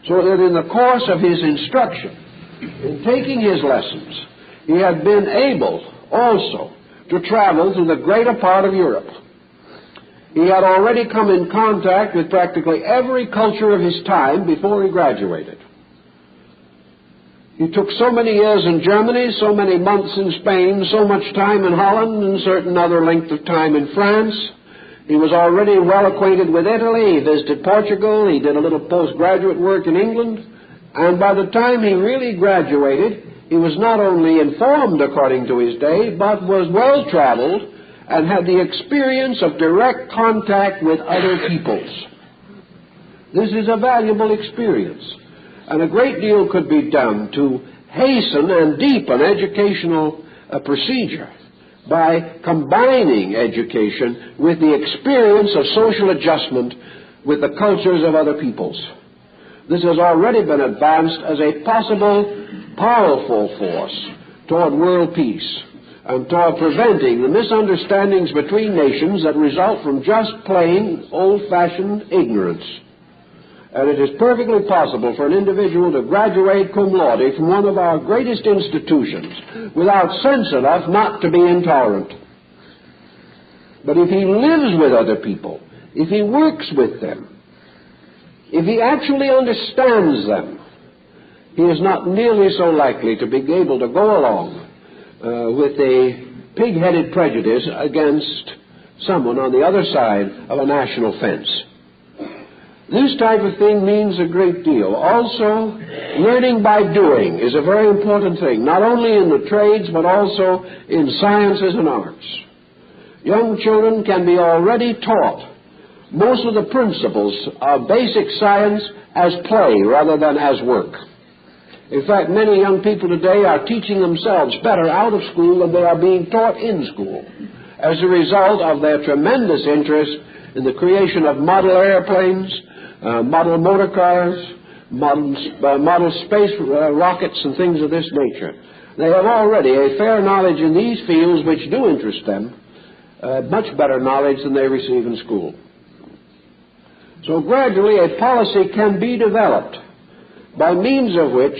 so that in the course of his instruction, in taking his lessons, he had been able also to travel through the greater part of Europe. He had already come in contact with practically every culture of his time before he graduated. He took so many years in Germany, so many months in Spain, so much time in Holland, and certain other length of time in France. He was already well acquainted with Italy. He visited Portugal. He did a little postgraduate work in England. And by the time he really graduated, he was not only informed according to his day, but was well-traveled and had the experience of direct contact with other peoples. This is a valuable experience, and a great deal could be done to hasten and deepen educational procedure by combining education with the experience of social adjustment with the cultures of other peoples. This has already been advanced as a possible, powerful force toward world peace and toward preventing the misunderstandings between nations that result from just plain, old-fashioned ignorance. And it is perfectly possible for an individual to graduate cum laude from one of our greatest institutions without sense enough not to be intolerant. But if he lives with other people, if he works with them, if he actually understands them, he is not nearly so likely to be able to go along with a pig-headed prejudice against someone on the other side of a national fence. This type of thing means a great deal. Also, learning by doing is a very important thing, not only in the trades, but also in sciences and arts. Young children can be already taught most of the principles of basic science as play rather than as work. In fact, many young people today are teaching themselves better out of school than they are being taught in school, as a result of their tremendous interest in the creation of model airplanes, model motor cars, model space rockets, and things of this nature. They have already a fair knowledge in these fields which do interest them, much better knowledge than they receive in school. So gradually a policy can be developed by means of which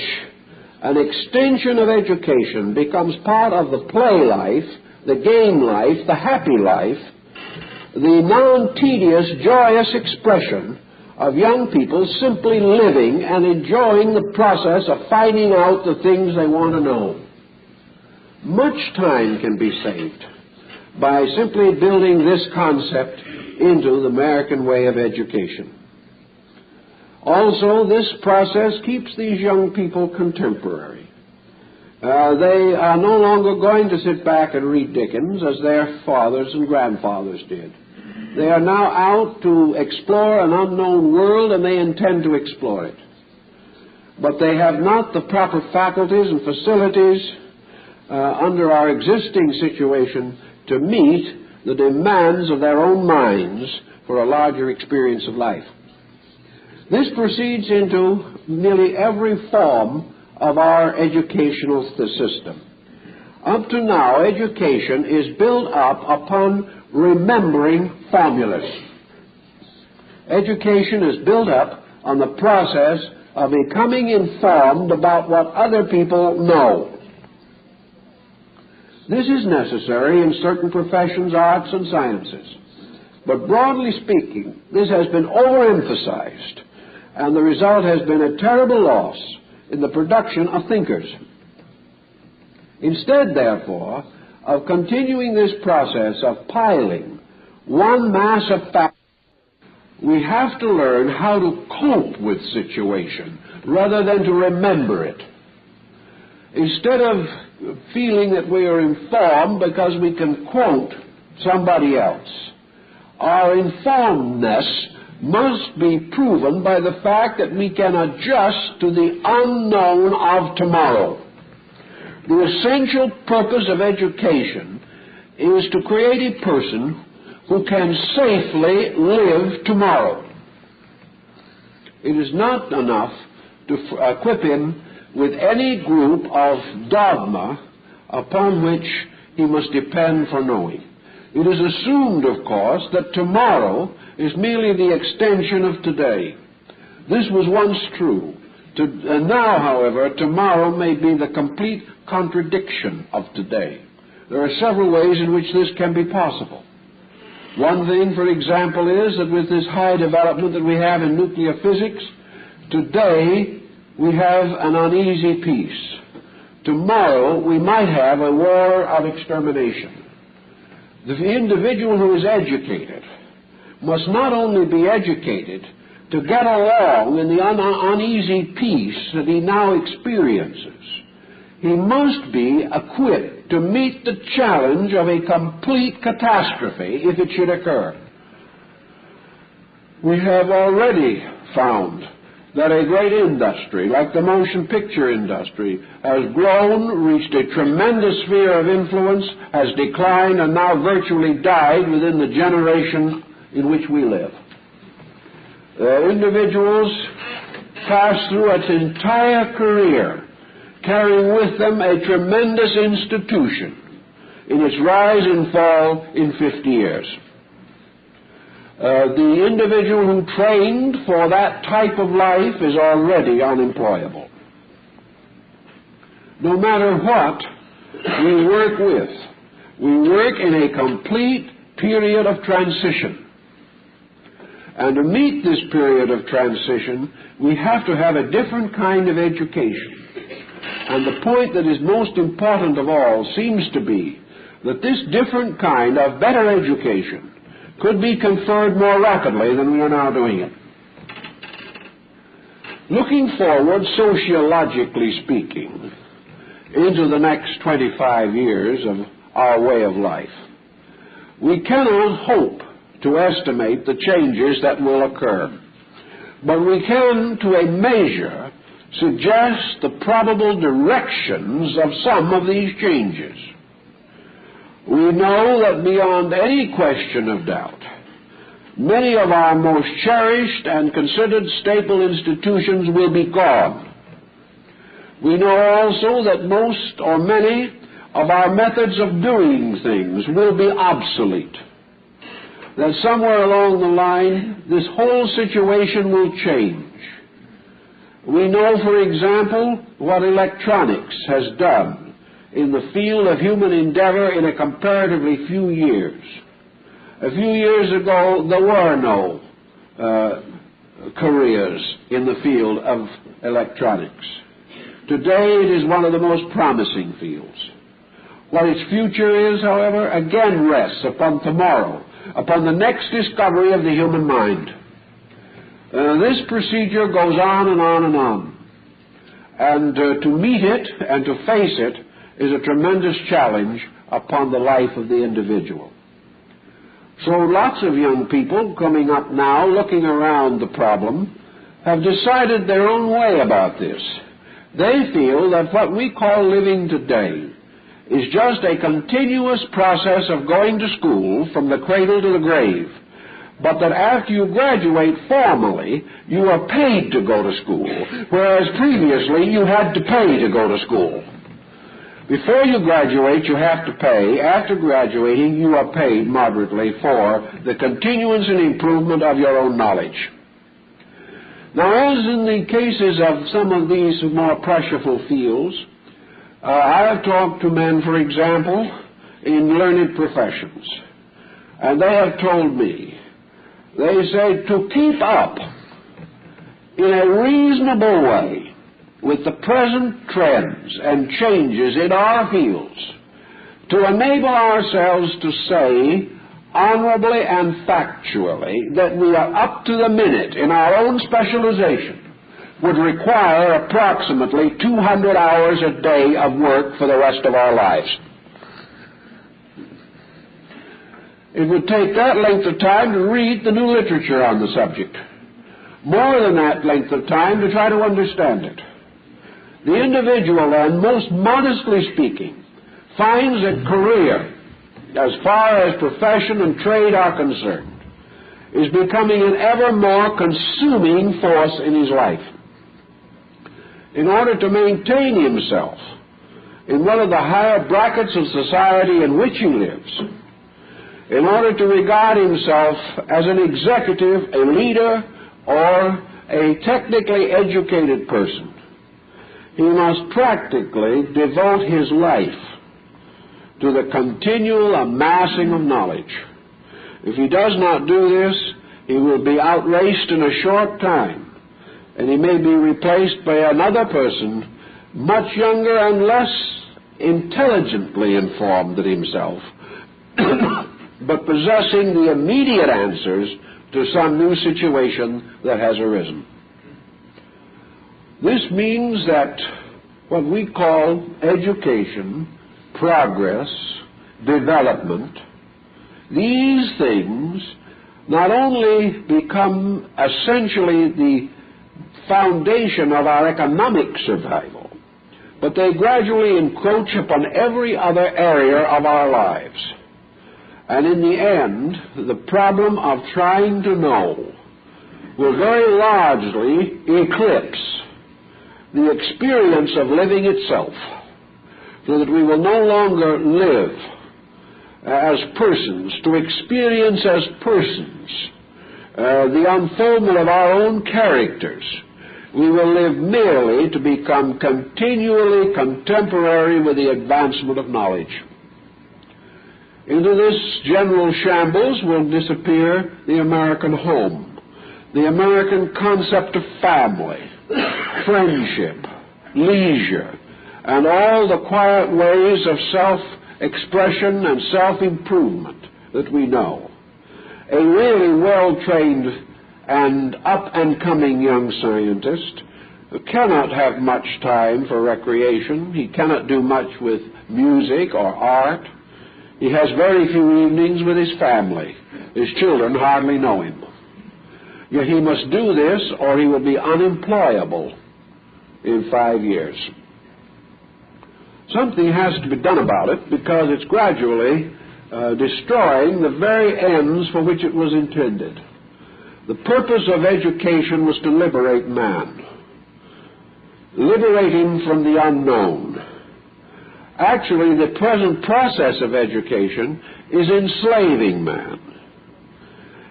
an extension of education becomes part of the play life, the game life, the happy life, the non-tedious, joyous expression of young people simply living and enjoying the process of finding out the things they want to know. Much time can be saved by simply building this concept into the American way of education. Also, this process keeps these young people contemporary. They are no longer going to sit back and read Dickens as their fathers and grandfathers did. They are now out to explore an unknown world, and they intend to explore it. But they have not the proper faculties and facilities under our existing situation to meet the demands of their own minds for a larger experience of life. This proceeds into nearly every form of our educational system. Up to now, education is built up upon remembering formulas. Education is built up on the process of becoming informed about what other people know. This is necessary in certain professions, arts, and sciences. But broadly speaking, this has been overemphasized, and the result has been a terrible loss in the production of thinkers. Instead, therefore, of continuing this process of piling one mass of facts, we have to learn how to cope with situation rather than to remember it. Instead of feeling that we are informed because we can quote somebody else, our informedness must be proven by the fact that we can adjust to the unknown of tomorrow. The essential purpose of education is to create a person who can safely live tomorrow. It is not enough to equip him with any group of dogma upon which he must depend for knowing. It is assumed, of course, that tomorrow is merely the extension of today. This was once true. And now, however, tomorrow may be the complete contradiction of today. There are several ways in which this can be possible. One thing, for example, is that with this high development that we have in nuclear physics, today we have an uneasy peace. Tomorrow we might have a war of extermination. The individual who is educated must not only be educated to get along in the uneasy peace that he now experiences, he must be equipped to meet the challenge of a complete catastrophe if it should occur. We have already found that a great industry, like the motion picture industry, has grown, reached a tremendous sphere of influence, has declined, and now virtually died within the generation in which we live. Individuals pass through its entire career carrying with them a tremendous institution in its rise and fall in 50 years. The individual who trained for that type of life is already unemployable. No matter what we work with, we work in a complete period of transition. And to meet this period of transition, we have to have a different kind of education. And the point that is most important of all seems to be that this different kind of better education could be conferred more rapidly than we are now doing it. Looking forward, sociologically speaking, into the next 25 years of our way of life, we cannot hope to estimate the changes that will occur, but we can, to a measure, suggest the probable directions of some of these changes. We know that beyond any question of doubt, many of our most cherished and considered staple institutions will be gone. We know also that most or many of our methods of doing things will be obsolete. That somewhere along the line, this whole situation will change. We know, for example, what electronics has done in the field of human endeavor in a comparatively few years. A few years ago, there were no careers in the field of electronics. Today, it is one of the most promising fields. What its future is, however, again rests upon tomorrow, upon the next discovery of the human mind. This procedure goes on and on and on. And to meet it and to face it is a tremendous challenge upon the life of the individual. So lots of young people coming up now, looking around the problem, have decided their own way about this. They feel that what we call living today is just a continuous process of going to school from the cradle to the grave, but that after you graduate formally, you are paid to go to school, whereas previously you had to pay to go to school. Before you graduate, you have to pay. After graduating, you are paid moderately for the continuance and improvement of your own knowledge. Now, as in the cases of some of these more pressureful fields, I have talked to men, for example, in learned professions, and they have told me, they say, to keep up in a reasonable way with the present trends and changes in our fields, to enable ourselves to say honorably and factually that we are up to the minute in our own specialization, would require approximately 200 hours a day of work for the rest of our lives. It would take that length of time to read the new literature on the subject. More than that length of time to try to understand it. The individual, then, most modestly speaking, finds a career as far as profession and trade are concerned, is becoming an ever more consuming force in his life. In order to maintain himself in one of the higher brackets of society in which he lives, in order to regard himself as an executive, a leader, or a technically educated person, he must practically devote his life to the continual amassing of knowledge. If he does not do this, he will be outraced in a short time, and he may be replaced by another person much younger and less intelligently informed than himself, but possessing the immediate answers to some new situation that has arisen. This means that what we call education, progress, development, these things not only become essentially the foundation of our economic survival, but they gradually encroach upon every other area of our lives. And in the end, the problem of trying to know will very largely eclipse the experience of living itself, so that we will no longer live as persons, to experience as persons the unfoldment of our own characters. We will live merely to become continually contemporary with the advancement of knowledge. Into this general shambles will disappear the American home, the American concept of family, friendship, leisure, and all the quiet ways of self-expression and self-improvement that we know. A really well-trained and up-and-coming young scientist cannot have much time for recreation. He cannot do much with music or art. He has very few evenings with his family. His children hardly know him. Yet he must do this or he will be unemployable in 5 years. Something has to be done about it, because it's gradually destroying the very ends for which it was intended. The purpose of education was to liberate man, liberate him from the unknown. Actually, the present process of education is enslaving man.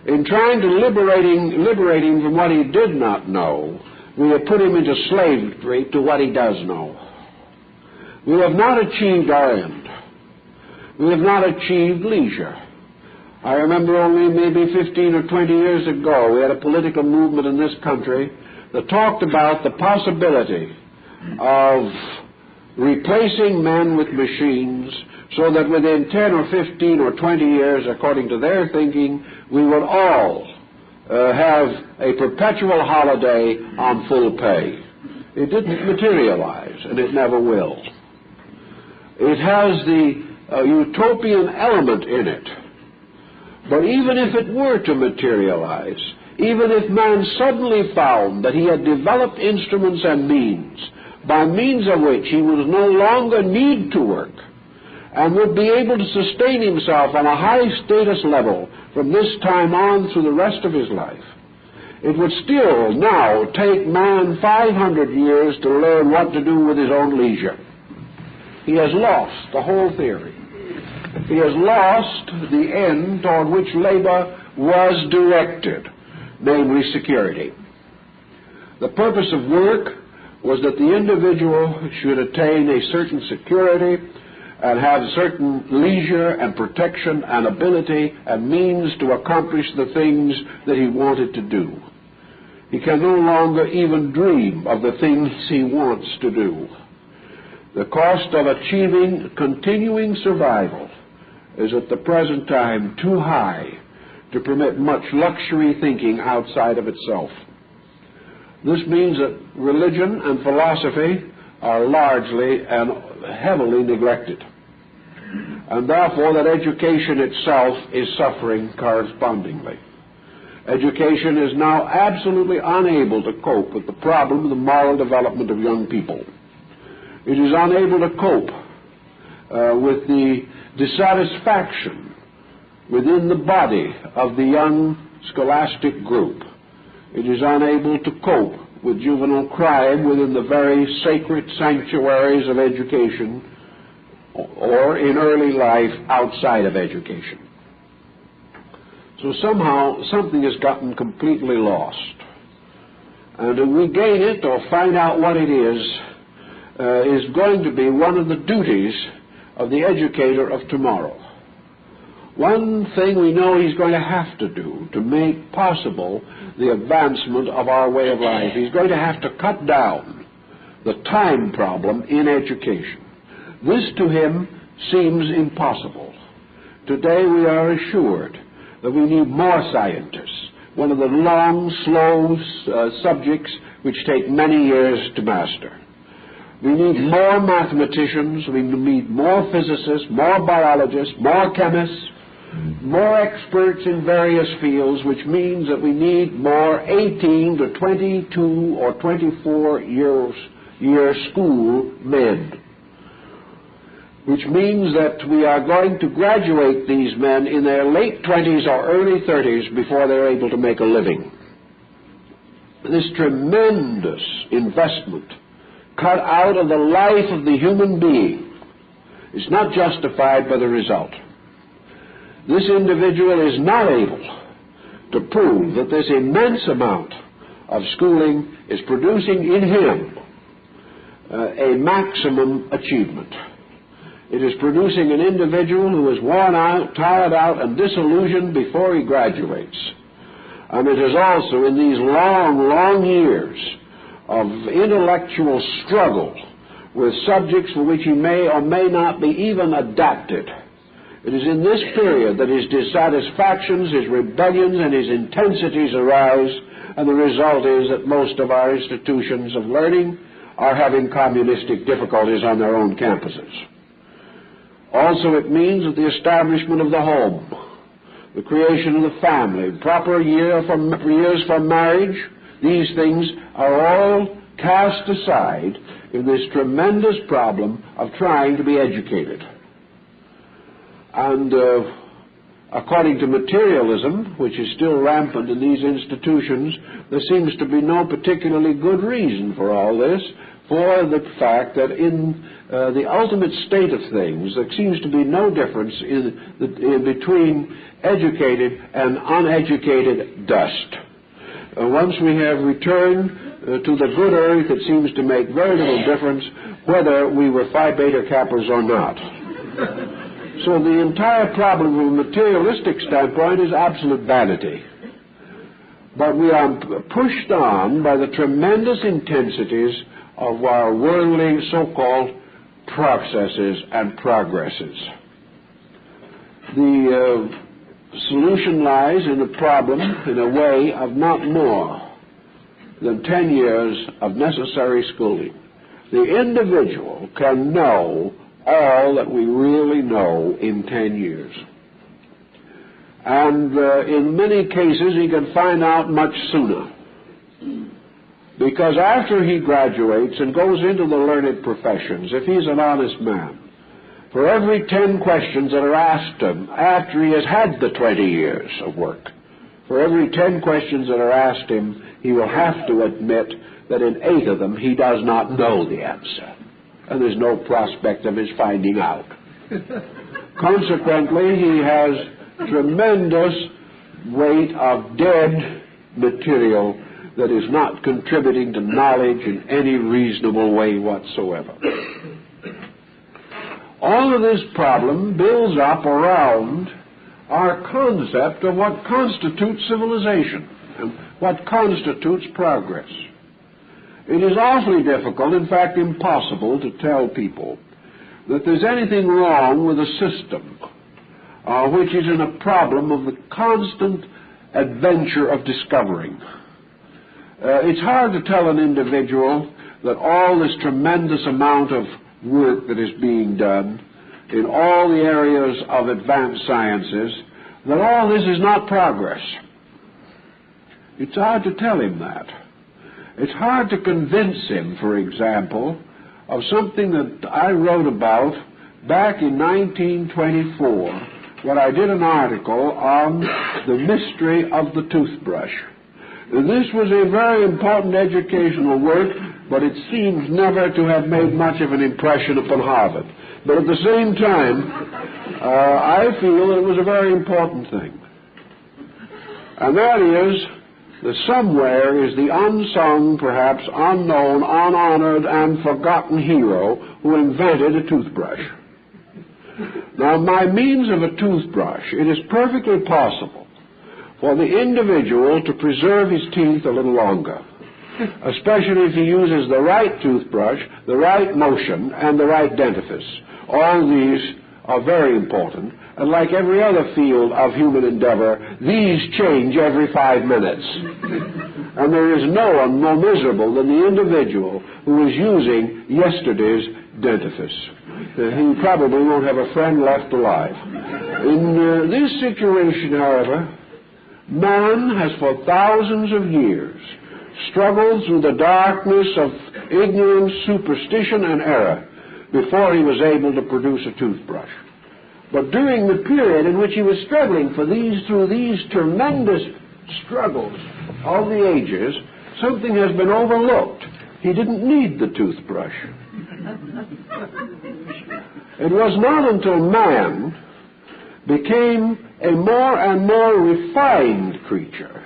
In trying to liberate him from what he did not know, we have put him into slavery to what he does know. We have not achieved our end. We have not achieved leisure. I remember only maybe 15 or 20 years ago, we had a political movement in this country that talked about the possibility of replacing men with machines, so that within 10 or 15 or 20 years, according to their thinking, we would all have a perpetual holiday on full pay. It didn't materialize, and it never will. It has the utopian element in it. But even if it were to materialize, even if man suddenly found that he had developed instruments and means, by means of which he would no longer need to work, and would be able to sustain himself on a high status level from this time on through the rest of his life, it would still now take man 500 years to learn what to do with his own leisure. He has lost the whole theory. He has lost the end toward which labor was directed, namely security. The purpose of work was that the individual should attain a certain security and have certain leisure and protection and ability and means to accomplish the things that he wanted to do. He can no longer even dream of the things he wants to do. The cost of achieving continuing survival is at the present time too high to permit much luxury thinking outside of itself. This means that religion and philosophy are largely and heavily neglected, and therefore that education itself is suffering correspondingly. Education is now absolutely unable to cope with the problem of the moral development of young people. It is unable to cope with the dissatisfaction within the body of the young scholastic group. It is unable to cope with juvenile crime within the very sacred sanctuaries of education or in early life outside of education. So somehow something has gotten completely lost. And to regain it or find out what it is going to be one of the duties of the educator of tomorrow. One thing we know he's going to have to do to make possible the advancement of our way of life, he's going to have to cut down the time problem in education. This to him seems impossible. Today we are assured that we need more scientists, one of the long, slow subjects which take many years to master. We need more mathematicians, we need more physicists, more biologists, more chemists, more experts in various fields, which means that we need more 18 to 22 or 24 year school men, which means that we are going to graduate these men in their late 20s or early 30s before they're able to make a living. This tremendous investment cut out of the life of the human being is not justified by the result. This individual is not able to prove that this immense amount of schooling is producing in him a maximum achievement. It is producing an individual who is worn out, tired out, and disillusioned before he graduates. And it is also in these long, long years of intellectual struggle with subjects for which he may or may not be even adapted. It is in this period that his dissatisfactions, his rebellions, and his intensities arise, and the result is that most of our institutions of learning are having communistic difficulties on their own campuses. Also, it means that the establishment of the home, the creation of the family, proper years for marriage, these things are all cast aside in this tremendous problem of trying to be educated. And according to materialism, which is still rampant in these institutions, there seems to be no particularly good reason for all this, for the fact that in the ultimate state of things, there seems to be no difference in between educated and uneducated dust. Once we have returned to the good earth, it seems to make very little difference whether we were Phi Beta Kappas or not. So the entire problem from a materialistic standpoint is absolute vanity. But we are pushed on by the tremendous intensities of our worldly so-called processes and progresses. The solution lies in the problem, in a way, of not more than 10 years of necessary schooling. The individual can know all that we really know in 10 years. And in many cases, he can find out much sooner. Because after he graduates and goes into the learned professions, if he's an honest man, for every 10 questions that are asked him after he has had the 20 years of work, for every 10 questions that are asked him, he will have to admit that in 8 of them he does not know the answer. And there's no prospect of his finding out. Consequently, he has tremendous weight of dead material that is not contributing to knowledge in any reasonable way whatsoever. All of this problem builds up around our concept of what constitutes civilization and what constitutes progress. It is awfully difficult, in fact impossible, to tell people that there's anything wrong with a system which is in a problem of the constant adventure of discovering. It's hard to tell an individual that all this tremendous amount of work that is being done in all the areas of advanced sciences, that all this is not progress. It's hard to tell him that. It's hard to convince him, for example, of something that I wrote about back in 1924 when I did an article on the mystery of the toothbrush. This was a very important educational work, but it seems never to have made much of an impression upon Harvard. But at the same time, I feel it was a very important thing. And that is that somewhere is the unsung, perhaps unknown, unhonored, and forgotten hero who invented a toothbrush. Now, by means of a toothbrush, it is perfectly possible for the individual to preserve his teeth a little longer, especially if he uses the right toothbrush, the right motion, and the right dentifrice. All these are very important, and like every other field of human endeavor, these change every 5 minutes. And there is no one more miserable than the individual who is using yesterday's dentifrice. He probably won't have a friend left alive. In this situation, however, man has for thousands of years struggled through the darkness of ignorance, superstition, and error before he was able to produce a toothbrush. But during the period in which he was struggling through these tremendous struggles of the ages, something has been overlooked. He didn't need the toothbrush. It was not until man became a more and more refined creature,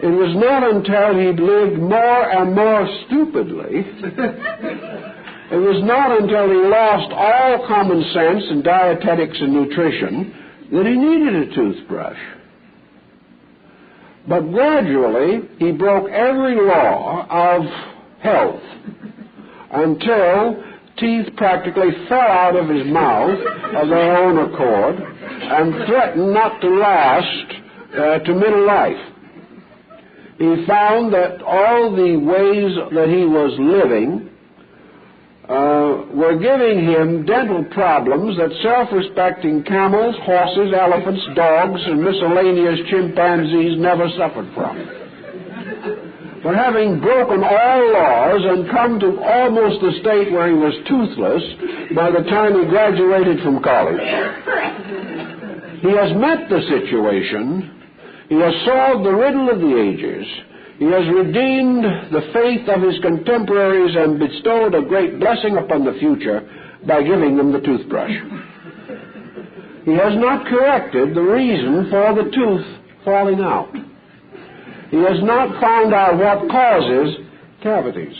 it was not until he lived more and more stupidly, it was not until he lost all common sense in dietetics and nutrition that he needed a toothbrush. But gradually, he broke every law of health until teeth practically fell out of his mouth of their own accord and threatened not to last to middle life. He found that all the ways that he was living were giving him dental problems that self-respecting camels, horses, elephants, dogs, and miscellaneous chimpanzees never suffered from. But having broken all laws and come to almost the state where he was toothless by the time he graduated from college, he has met the situation. He has solved the riddle of the ages. He has redeemed the faith of his contemporaries and bestowed a great blessing upon the future by giving them the toothbrush. He has not corrected the reason for the tooth falling out. He has not found out what causes cavities.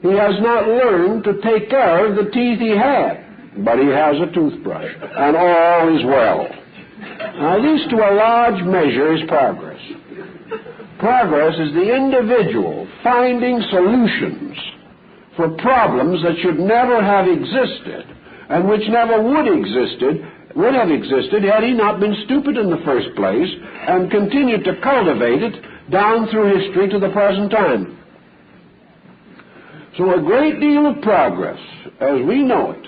He has not learned to take care of the teeth he had, but he has a toothbrush, and all is well. Now, this, to a large measure, is progress. Progress is the individual finding solutions for problems that should never have existed, and which never would have existed had he not been stupid in the first place and continued to cultivate it down through history to the present time. So a great deal of progress, as we know it,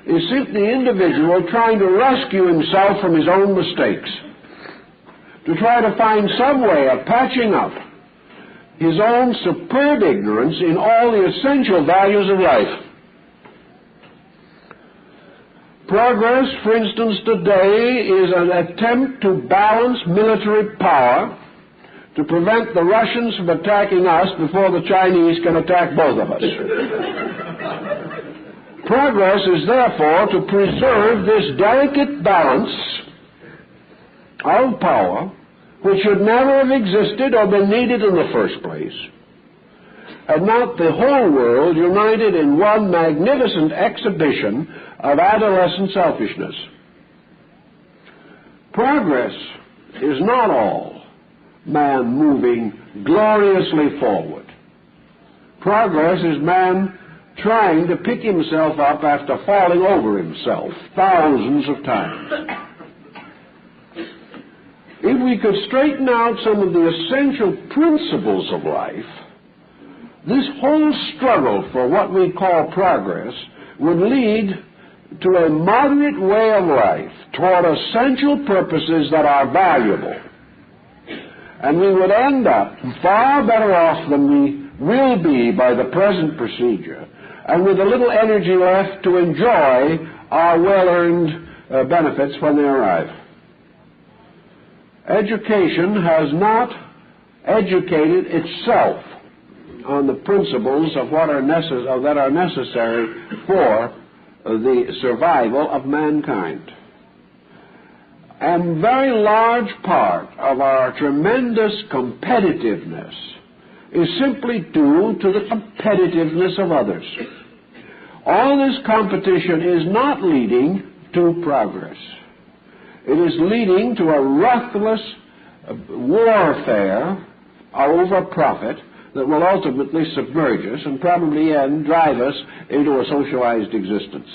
is simply the individual trying to rescue himself from his own mistakes, to try to find some way of patching up his own superb ignorance in all the essential values of life. Progress, for instance, today is an attempt to balance military power to prevent the Russians from attacking us before the Chinese can attack both of us. Progress is therefore to preserve this delicate balance of power which should never have existed or been needed in the first place, and not the whole world united in one magnificent exhibition of adolescent selfishness. Progress is not all man moving gloriously forward. Progress is man trying to pick himself up after falling over himself thousands of times. If we could straighten out some of the essential principles of life, this whole struggle for what we call progress would lead to a moderate way of life toward essential purposes that are valuable. And we would end up far better off than we will be by the present procedure and with a little energy left to enjoy our well-earned benefits when they arrive. Education has not educated itself on the principles of what that are necessary for the survival of mankind. A very large part of our tremendous competitiveness is simply due to the competitiveness of others. All this competition is not leading to progress. It is leading to a ruthless warfare over profit that will ultimately submerge us and probably drive us into a socialized existence.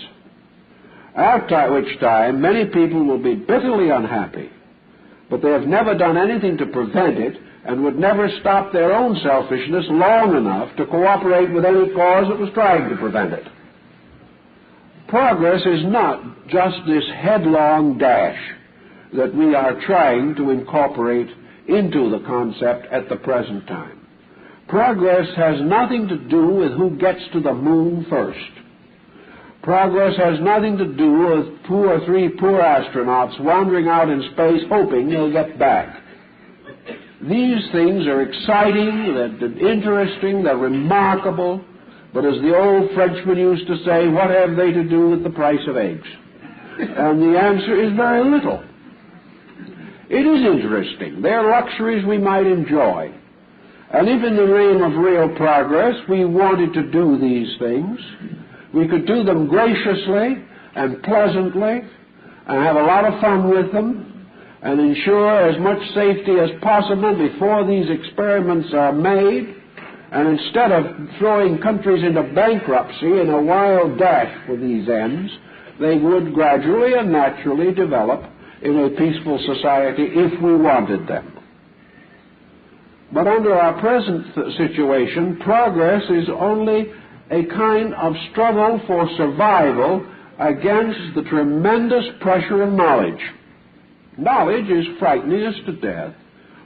After which time, many people will be bitterly unhappy, but they have never done anything to prevent it and would never stop their own selfishness long enough to cooperate with any cause that was trying to prevent it. Progress is not just this headlong dash that we are trying to incorporate into the concept at the present time. Progress has nothing to do with who gets to the moon first. Progress has nothing to do with 2 or 3 poor astronauts wandering out in space hoping they'll get back. These things are exciting, they're interesting, they're remarkable, but as the old Frenchman used to say, what have they to do with the price of eggs? And the answer is very little. It is interesting. They're luxuries we might enjoy. And if in the name of real progress we wanted to do these things, we could do them graciously and pleasantly and have a lot of fun with them and ensure as much safety as possible before these experiments are made. And instead of throwing countries into bankruptcy in a wild dash for these ends, they would gradually and naturally develop in a peaceful society if we wanted them. But under our present situation, progress is only a kind of struggle for survival against the tremendous pressure of knowledge. Knowledge is frightening us to death,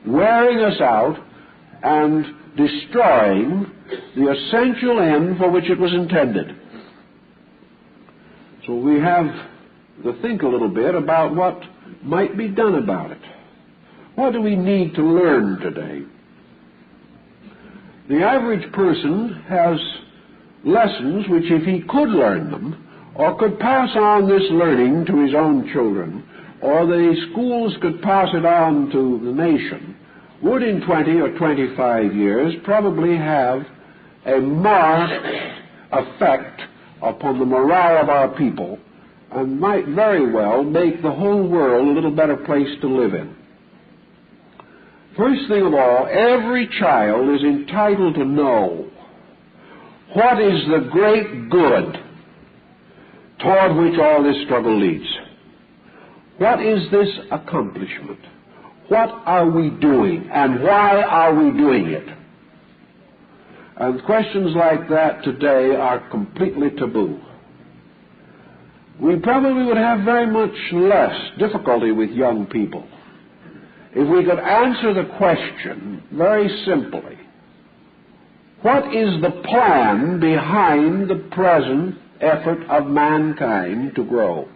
wearing us out, and destroying the essential end for which it was intended. So we have to think a little bit about what might be done about it. What do we need to learn today? The average person has lessons which, if he could learn them, or could pass on this learning to his own children, or the schools could pass it on to the nation, would in 20 or 25 years probably have a marked effect upon the morale of our people and might very well make the whole world a little better place to live in. First thing of all, every child is entitled to know what is the great good toward which all this struggle leads. What is this accomplishment? What are we doing, and why are we doing it? And questions like that today are completely taboo. We probably would have very much less difficulty with young people if we could answer the question very simply. What is the plan behind the present effort of mankind to grow?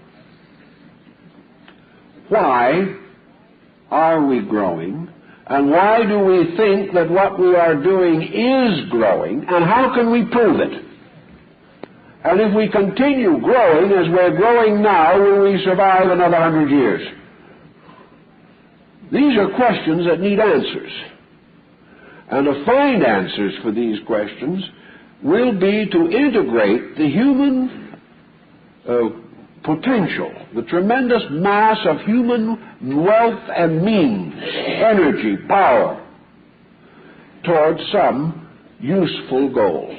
Why are we growing? And why do we think that what we are doing is growing? And how can we prove it? And if we continue growing as we're growing now, will we survive another 100 years? These are questions that need answers. And to find answers for these questions will be to integrate the human potential, the tremendous mass of human wealth and means, energy, power, towards some useful goal.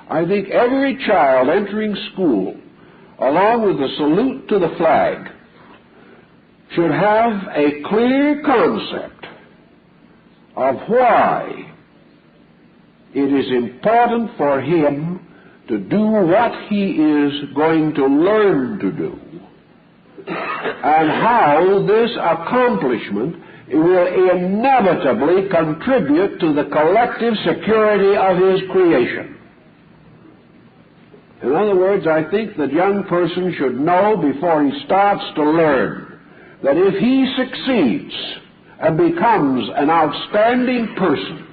I think every child entering school, along with the salute to the flag, should have a clear concept of why it is important for him to do what he is going to learn to do, and how this accomplishment will inevitably contribute to the collective security of his creation. In other words, I think that young person should know before he starts to learn that if he succeeds and becomes an outstanding person,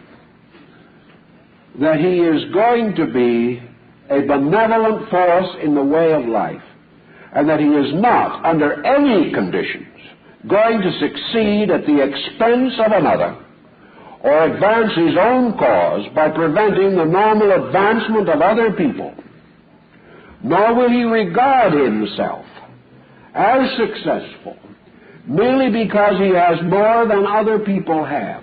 that he is going to be a benevolent force in the way of life, and that he is not, under any conditions, going to succeed at the expense of another or advance his own cause by preventing the normal advancement of other people. Nor will he regard himself as successful merely because he has more than other people have.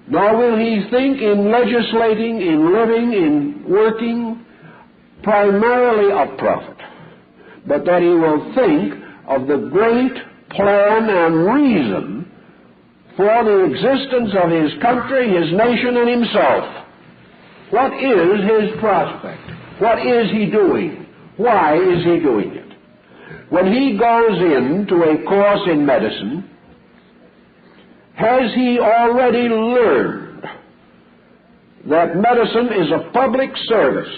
Nor will he think in legislating, in living, in working primarily of profit, but that he will think of the great plan and reason for the existence of his country, his nation, and himself. What is his prospect? What is he doing? Why is he doing it? When he goes into a course in medicine, has he already learned that medicine is a public service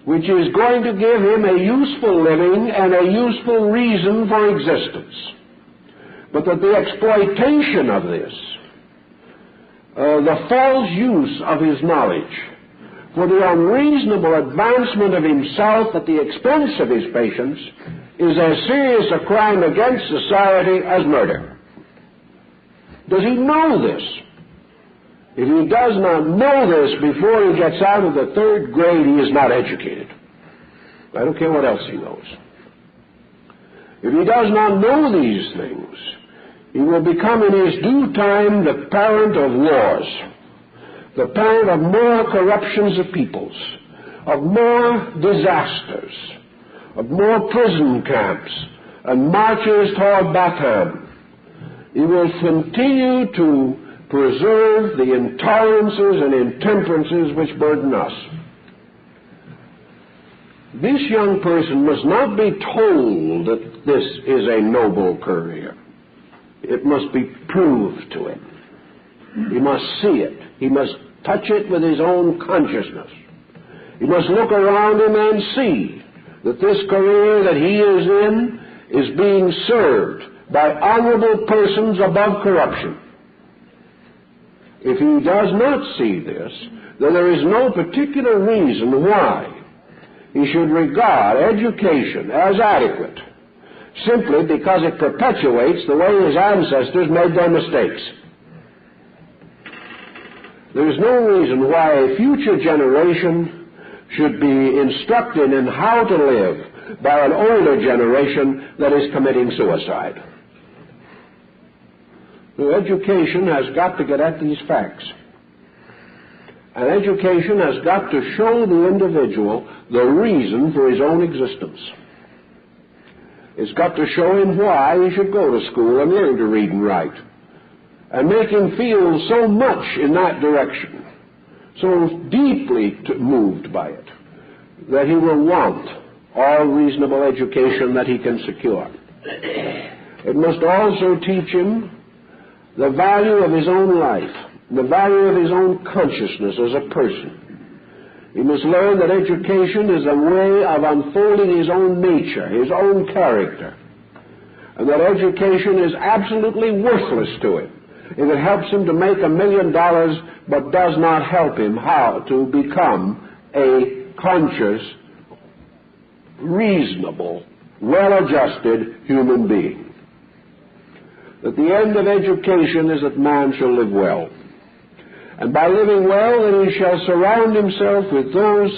which is going to give him a useful living and a useful reason for existence, but that the exploitation of this, the false use of his knowledge for the unreasonable advancement of himself at the expense of his patients, is as serious a crime against society as murder? Does he know this? If he does not know this before he gets out of the third grade, he is not educated. I don't care what else he knows. If he does not know these things, he will become in his due time the parent of wars, the parent of more corruptions of peoples, of more disasters, of more prison camps and marches toward Bataan. He will continue to preserve the intolerances and intemperances which burden us. This young person must not be told that this is a noble career. It must be proved to him. He must see it. He must touch it with his own consciousness. He must look around him and see that this career that he is in is being served by honorable persons above corruption. If he does not see this, then there is no particular reason why he should regard education as adequate, simply because it perpetuates the way his ancestors made their mistakes. There is no reason why a future generation should be instructed in how to live by an older generation that is committing suicide. The education has got to get at these facts. And education has got to show the individual the reason for his own existence. It's got to show him why he should go to school and learn to read and write, and make him feel so much in that direction, so deeply moved by it, that he will want all reasonable education that he can secure. It must also teach him the value of his own life, the value of his own consciousness as a person. He must learn that education is a way of unfolding his own nature, his own character, and that education is absolutely worthless to him if it helps him to make $1 million but does not help him how to become a conscious, reasonable, well-adjusted human being. That the end of education is that man shall live well. And by living well, then he shall surround himself with those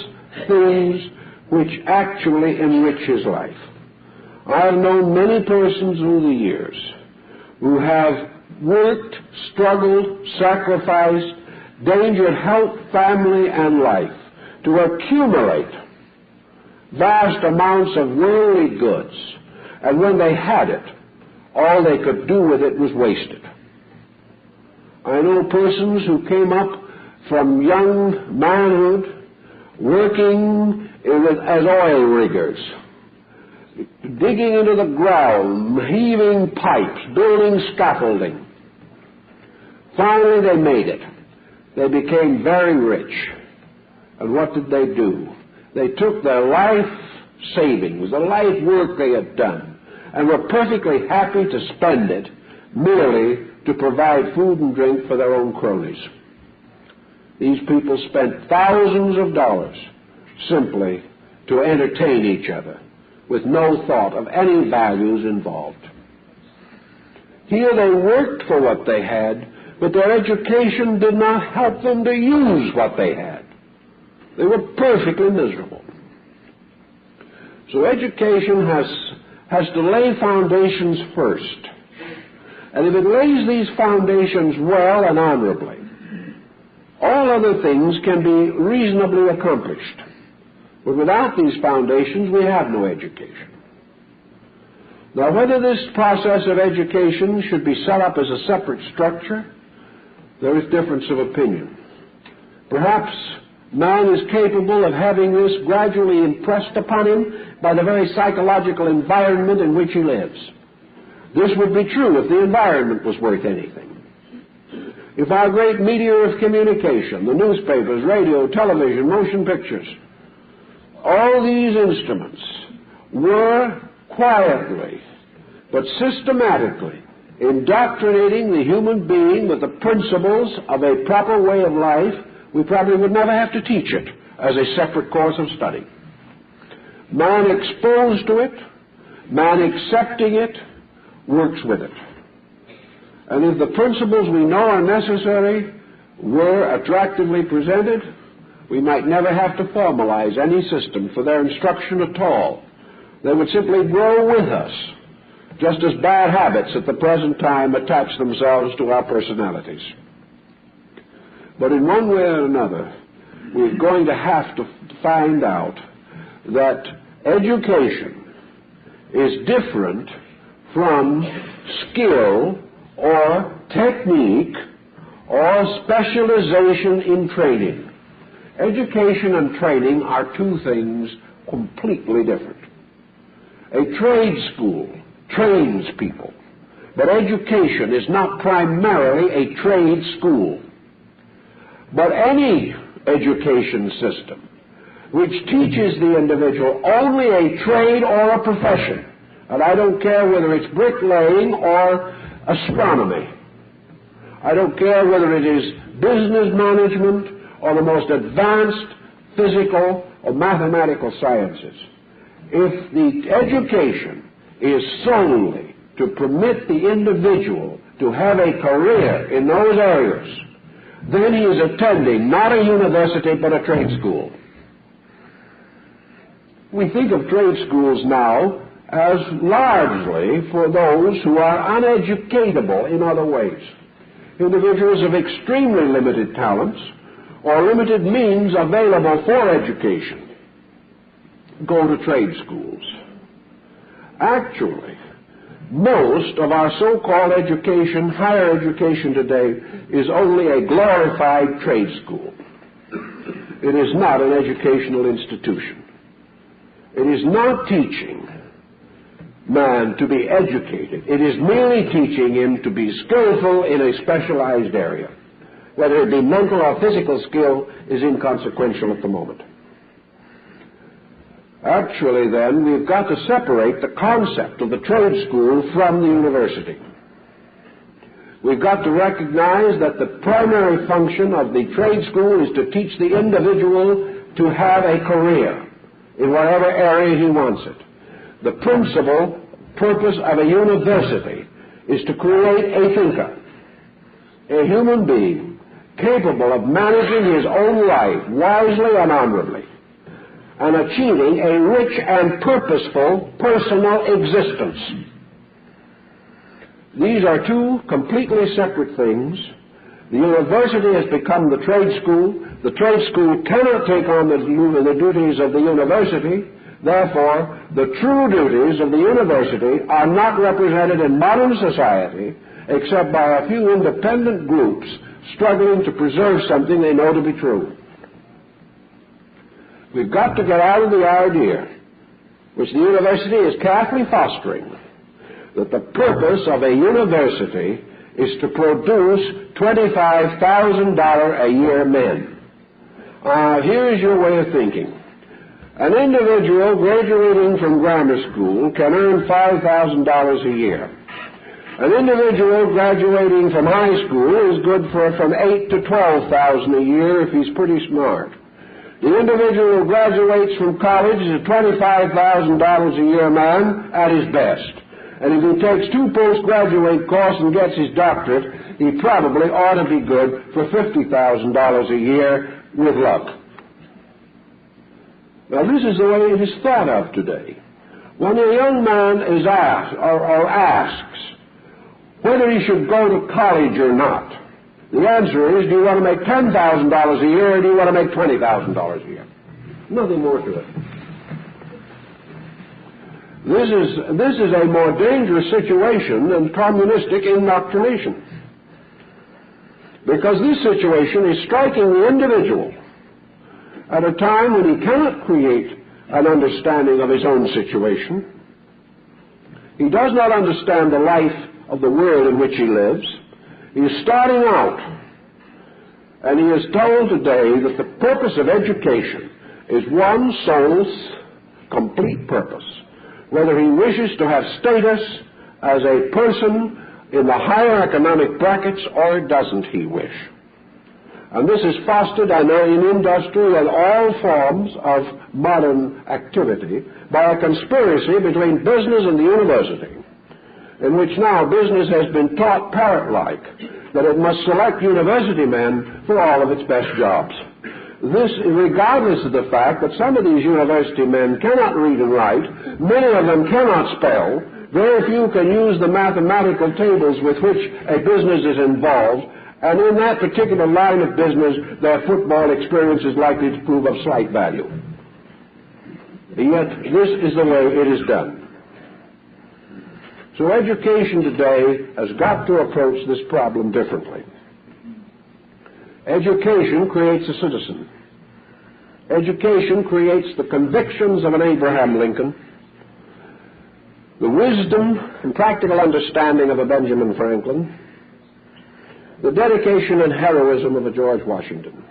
things which actually enrich his life. I have known many persons through the years who have worked, struggled, sacrificed, endangered health, family, and life to accumulate vast amounts of worldly goods. And when they had it, all they could do with it was waste it. I know persons who came up from young manhood working as oil riggers, digging into the ground, heaving pipes, building scaffolding. Finally, they made it. They became very rich. And what did they do? They took their life savings, the life work they had done, and were perfectly happy to spend it merely to provide food and drink for their own cronies. These people spent thousands of dollars simply to entertain each other with no thought of any values involved. Here they worked for what they had, but their education did not help them to use what they had. They were perfectly miserable. So education has to lay foundations first. And if it lays these foundations well and honorably, all other things can be reasonably accomplished. But without these foundations, we have no education. Now, whether this process of education should be set up as a separate structure, there is difference of opinion. Perhaps man is capable of having this gradually impressed upon him by the very psychological environment in which he lives. This would be true if the environment was worth anything. If our great media of communication, the newspapers, radio, television, motion pictures, all these instruments were quietly but systematically indoctrinating the human being with the principles of a proper way of life, we probably would never have to teach it as a separate course of study. Man exposed to it, man accepting it, works with it. And if the principles we know are necessary were attractively presented, we might never have to formalize any system for their instruction at all. They would simply grow with us, just as bad habits at the present time attach themselves to our personalities. But in one way or another, we're going to have to find out that education is different from skill or technique or specialization in training. Education and training are two things completely different. A trade school trains people, but education is not primarily a trade school. But any education system which teaches the individual only a trade or a profession, and I don't care whether it's bricklaying or astronomy, I don't care whether it is business management or the most advanced physical or mathematical sciences, if the education is solely to permit the individual to have a career in those areas, then he is attending not a university but a trade school. We think of trade schools now as largely for those who are uneducatable in other ways. Individuals of extremely limited talents or limited means available for education go to trade schools. Actually, most of our so-called education, higher education today, is only a glorified trade school. It is not an educational institution. It is not teaching man to be educated. It is merely teaching him to be skillful in a specialized area. Whether it be mental or physical skill is inconsequential at the moment. Actually, then, we've got to separate the concept of the trade school from the university. We've got to recognize that the primary function of the trade school is to teach the individual to have a career in whatever area he wants it. The principal purpose of a university is to create a thinker, a human being capable of managing his own life wisely and honorably, and achieving a rich and purposeful personal existence. These are two completely separate things. The university has become the trade school. The trade school cannot take on the duties of the university. Therefore, the true duties of the university are not represented in modern society except by a few independent groups struggling to preserve something they know to be true. We've got to get out of the idea, which the university is carefully fostering, that the purpose of a university is to produce $25,000 a year men. Here is your way of thinking. An individual graduating from grammar school can earn $5,000 a year. An individual graduating from high school is good for from $8,000 to $12,000 a year if he's pretty smart. The individual who graduates from college is a $25,000 a year man at his best. And if he takes 2 postgraduate courses and gets his doctorate, he probably ought to be good for $50,000 a year with luck. Now, this is the way it is thought of today. When a young man is asked, or asks whether he should go to college or not, the answer is, do you want to make $10,000 a year or do you want to make $20,000 a year? Nothing more to it. This is a more dangerous situation than communistic indoctrination. Because this situation is striking the individual at a time when he cannot create an understanding of his own situation. He does not understand the life of the world in which he lives. He is starting out, and he is told today that the purpose of education is one sole, complete purpose, whether he wishes to have status as a person in the higher economic brackets or doesn't he wish. And this is fostered in industry and all forms of modern activity by a conspiracy between business and the university, in which now business has been taught parrot-like that it must select university men for all of its best jobs. This, regardless of the fact that some of these university men cannot read and write, many of them cannot spell, very few can use the mathematical tables with which a business is involved, and in that particular line of business, their football experience is likely to prove of slight value. Yet, this is the way it is done. So education today has got to approach this problem differently. Education creates a citizen. Education creates the convictions of an Abraham Lincoln, the wisdom and practical understanding of a Benjamin Franklin, the dedication and heroism of a George Washington.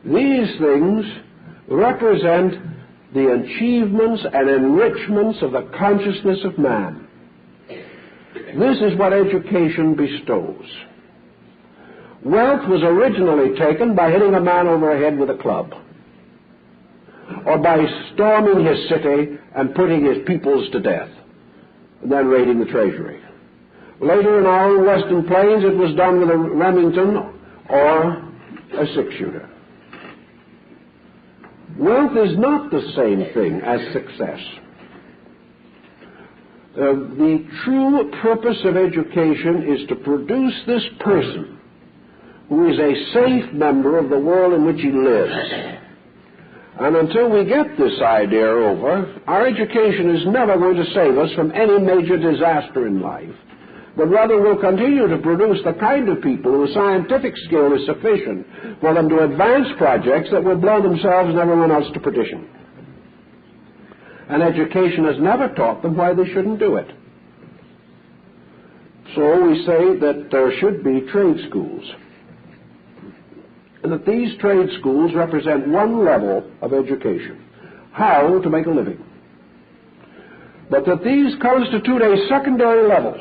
These things represent the achievements and enrichments of the consciousness of man. This is what education bestows. Wealth was originally taken by hitting a man over the head with a club, or by storming his city and putting his peoples to death, and then raiding the treasury. Later in our western plains, it was done with a Remington or a 6-shooter. Wealth is not the same thing as success. The true purpose of education is to produce this person who is a safe member of the world in which he lives. And until we get this idea over, our education is never going to save us from any major disaster in life, but rather will continue to produce the kind of people whose scientific skill is sufficient for them to advance projects that will blow themselves and everyone else to perdition. And education has never taught them why they shouldn't do it. So we say that there should be trade schools, and that these trade schools represent one level of education, how to make a living. But that these constitute a secondary level,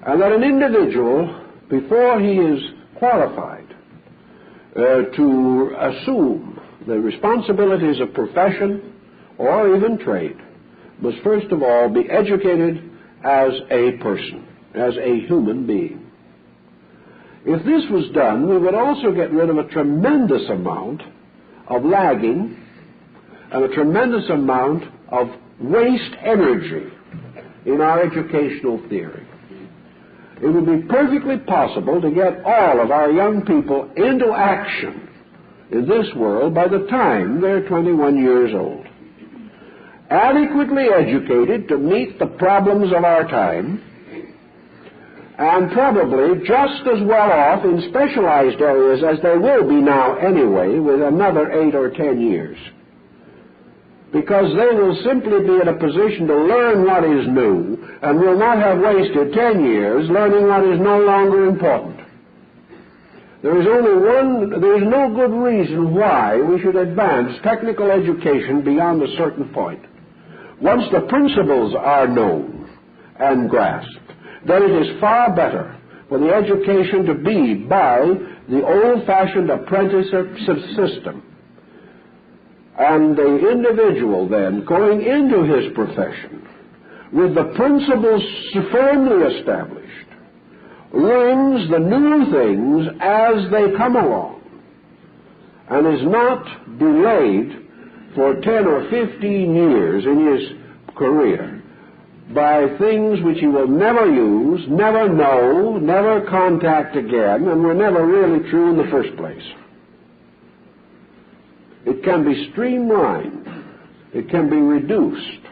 and that an individual, before he is qualified to assume the responsibilities of profession or even trade, must first of all be educated as a person, as a human being. If this was done, we would also get rid of a tremendous amount of lagging and a tremendous amount of waste energy in our educational theory. It would be perfectly possible to get all of our young people into action in this world by the time they're 21 years old, adequately educated to meet the problems of our time, and probably just as well off in specialized areas as they will be now anyway with another 8 or 10 years, because they will simply be in a position to learn what is new and will not have wasted 10 years learning what is no longer important. There is no good reason why we should advance technical education beyond a certain point. Once the principles are known and grasped, then it is far better for the education to be by the old-fashioned apprenticeship system. And the individual then going into his profession with the principles firmly established learns the new things as they come along and is not delayed for 10 or 15 years in his career by things which he will never use, never know, never contact again, and were never really true in the first place. It can be streamlined, it can be reduced,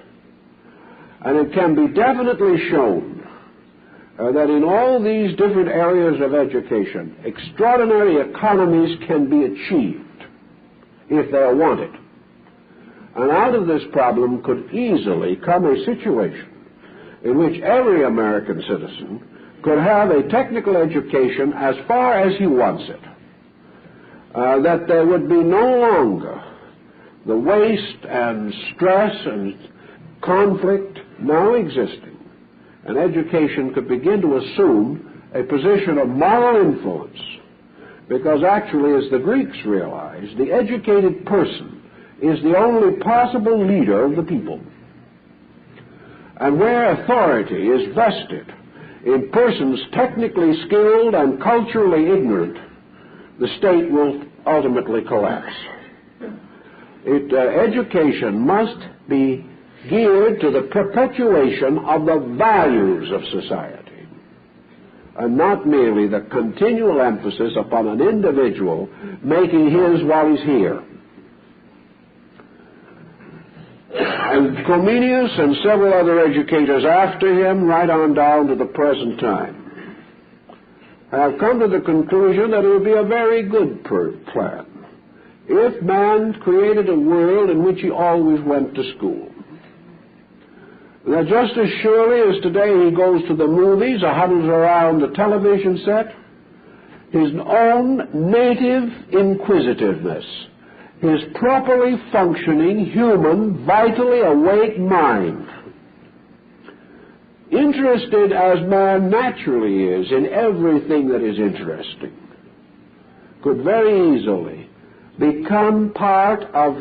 and it can be definitely shown that in all these different areas of education, extraordinary economies can be achieved if they are wanted. And out of this problem could easily come a situation in which every American citizen could have a technical education as far as he wants it, that there would be no longer the waste and stress and conflict now existing, and education could begin to assume a position of moral influence, because actually, as the Greeks realized, the educated person is the only possible leader of the people. And where authority is vested in persons technically skilled and culturally ignorant, the state will ultimately collapse. Education must be geared to the perpetuation of the values of society, and not merely the continual emphasis upon an individual making his while he's here. And Comenius and several other educators after him, right on down to the present time, have come to the conclusion that it would be a very good plan if man created a world in which he always went to school. Now, just as surely as today he goes to the movies or huddles around the television set, his own native inquisitiveness, his properly functioning, human, vitally awake mind, interested as man naturally is in everything that is interesting, could very easily become part of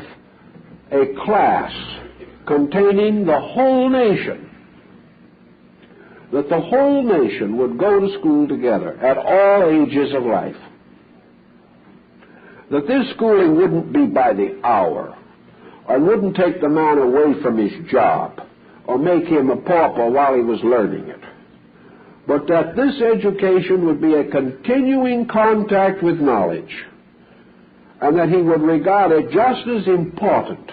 a class containing the whole nation, that the whole nation would go to school together at all ages of life, that this schooling wouldn't be by the hour, or wouldn't take the man away from his job, or make him a pauper while he was learning it, but that this education would be a continuing contact with knowledge, and that he would regard it just as important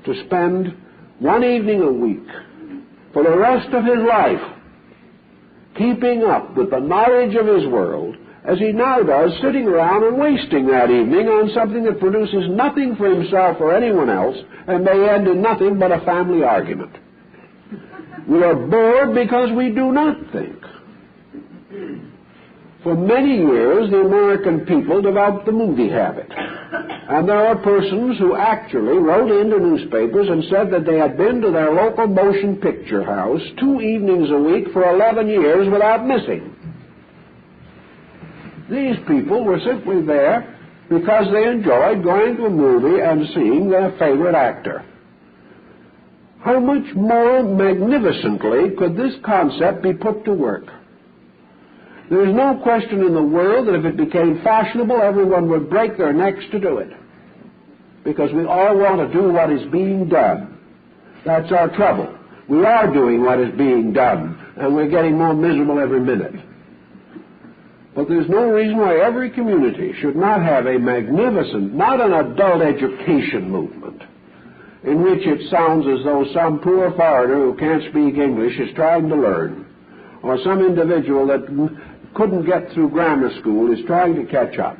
to spend one evening a week for the rest of his life keeping up with the knowledge of his world as he now does, sitting around and wasting that evening on something that produces nothing for himself or anyone else and may end in nothing but a family argument. We are bored because we do not think. For many years, the American people developed the movie habit. And there are persons who actually wrote into newspapers and said that they had been to their local motion picture house 2 evenings a week for 11 years without missing. These people were simply there because they enjoyed going to a movie and seeing their favorite actor. How much more magnificently could this concept be put to work? There is no question in the world that if it became fashionable, everyone would break their necks to do it, because we all want to do what is being done. That's our trouble. We are doing what is being done, and we're getting more miserable every minute. But there's no reason why every community should not have a magnificent, not an adult education movement, in which it sounds as though some poor foreigner who can't speak English is trying to learn, or some individual that couldn't get through grammar school is trying to catch up.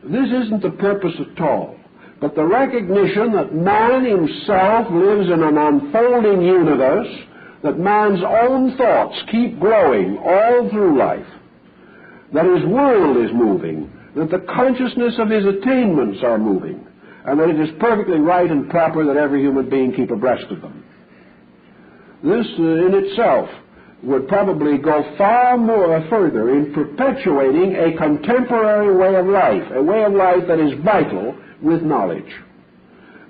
This isn't the purpose at all, but the recognition that man himself lives in an unfolding universe, that man's own thoughts keep growing all through life, that his world is moving, that the consciousness of his attainments are moving, and that it is perfectly right and proper that every human being keep abreast of them. This in itself would probably go far more further in perpetuating a contemporary way of life, a way of life that is vital with knowledge.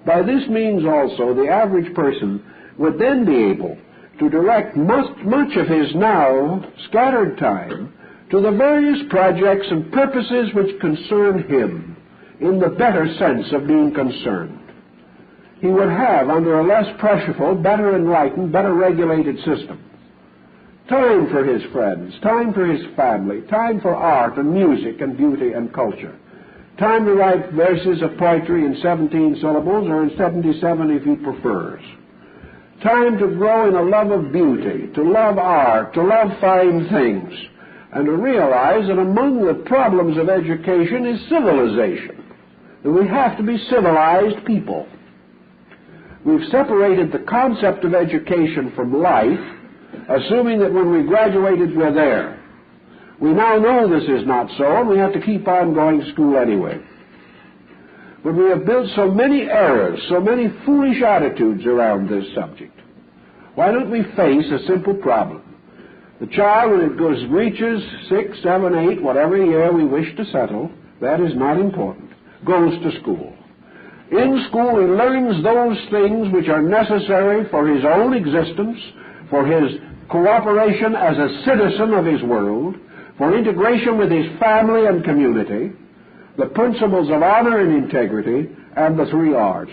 By this means also the average person would then be able to direct much of his now scattered time to the various projects and purposes which concern him in the better sense of being concerned. He would have, under a less pressureful, better enlightened, better regulated system, time for his friends, time for his family, time for art and music and beauty and culture, time to write verses of poetry in 17 syllables or in 77 if he prefers, time to grow in a love of beauty, to love art, to love fine things, and to realize that among the problems of education is civilization, that we have to be civilized people. We've separated the concept of education from life, assuming that when we graduated we're there. We now know this is not so, and we have to keep on going to school anyway. But we have built so many errors, so many foolish attitudes around this subject. Why don't we face a simple problem? The child, when it reaches 6, 7, 8, whatever year we wish to settle, that is not important, goes to school. In school he learns those things which are necessary for his own existence, for his cooperation as a citizen of his world, for integration with his family and community, the principles of honor and integrity, and the 3 R's.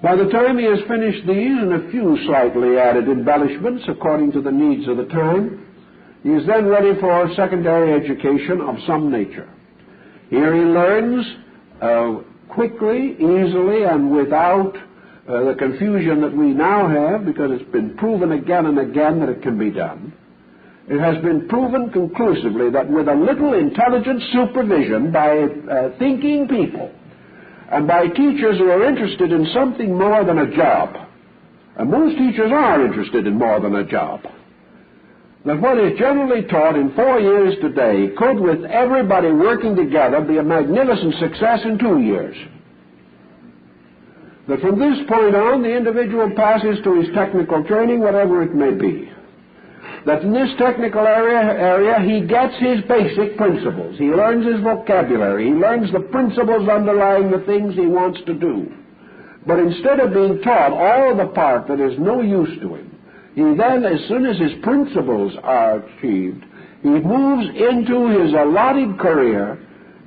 By the time he has finished these and a few slightly added embellishments according to the needs of the time, he is then ready for secondary education of some nature. Here he learns quickly, easily, and without the confusion that we now have, because it's been proven again and again that it can be done. It has been proven conclusively that with a little intelligent supervision by thinking people, and by teachers who are interested in something more than a job, and most teachers are interested in more than a job, that what is generally taught in 4 years today could, with everybody working together, be a magnificent success in 2 years. That from this point on, the individual passes to his technical training, whatever it may be. That in this technical area he gets his basic principles. He learns his vocabulary. He learns the principles underlying the things he wants to do. But instead of being taught all of the part that is no use to him, he then, as soon as his principles are achieved, he moves into his allotted career,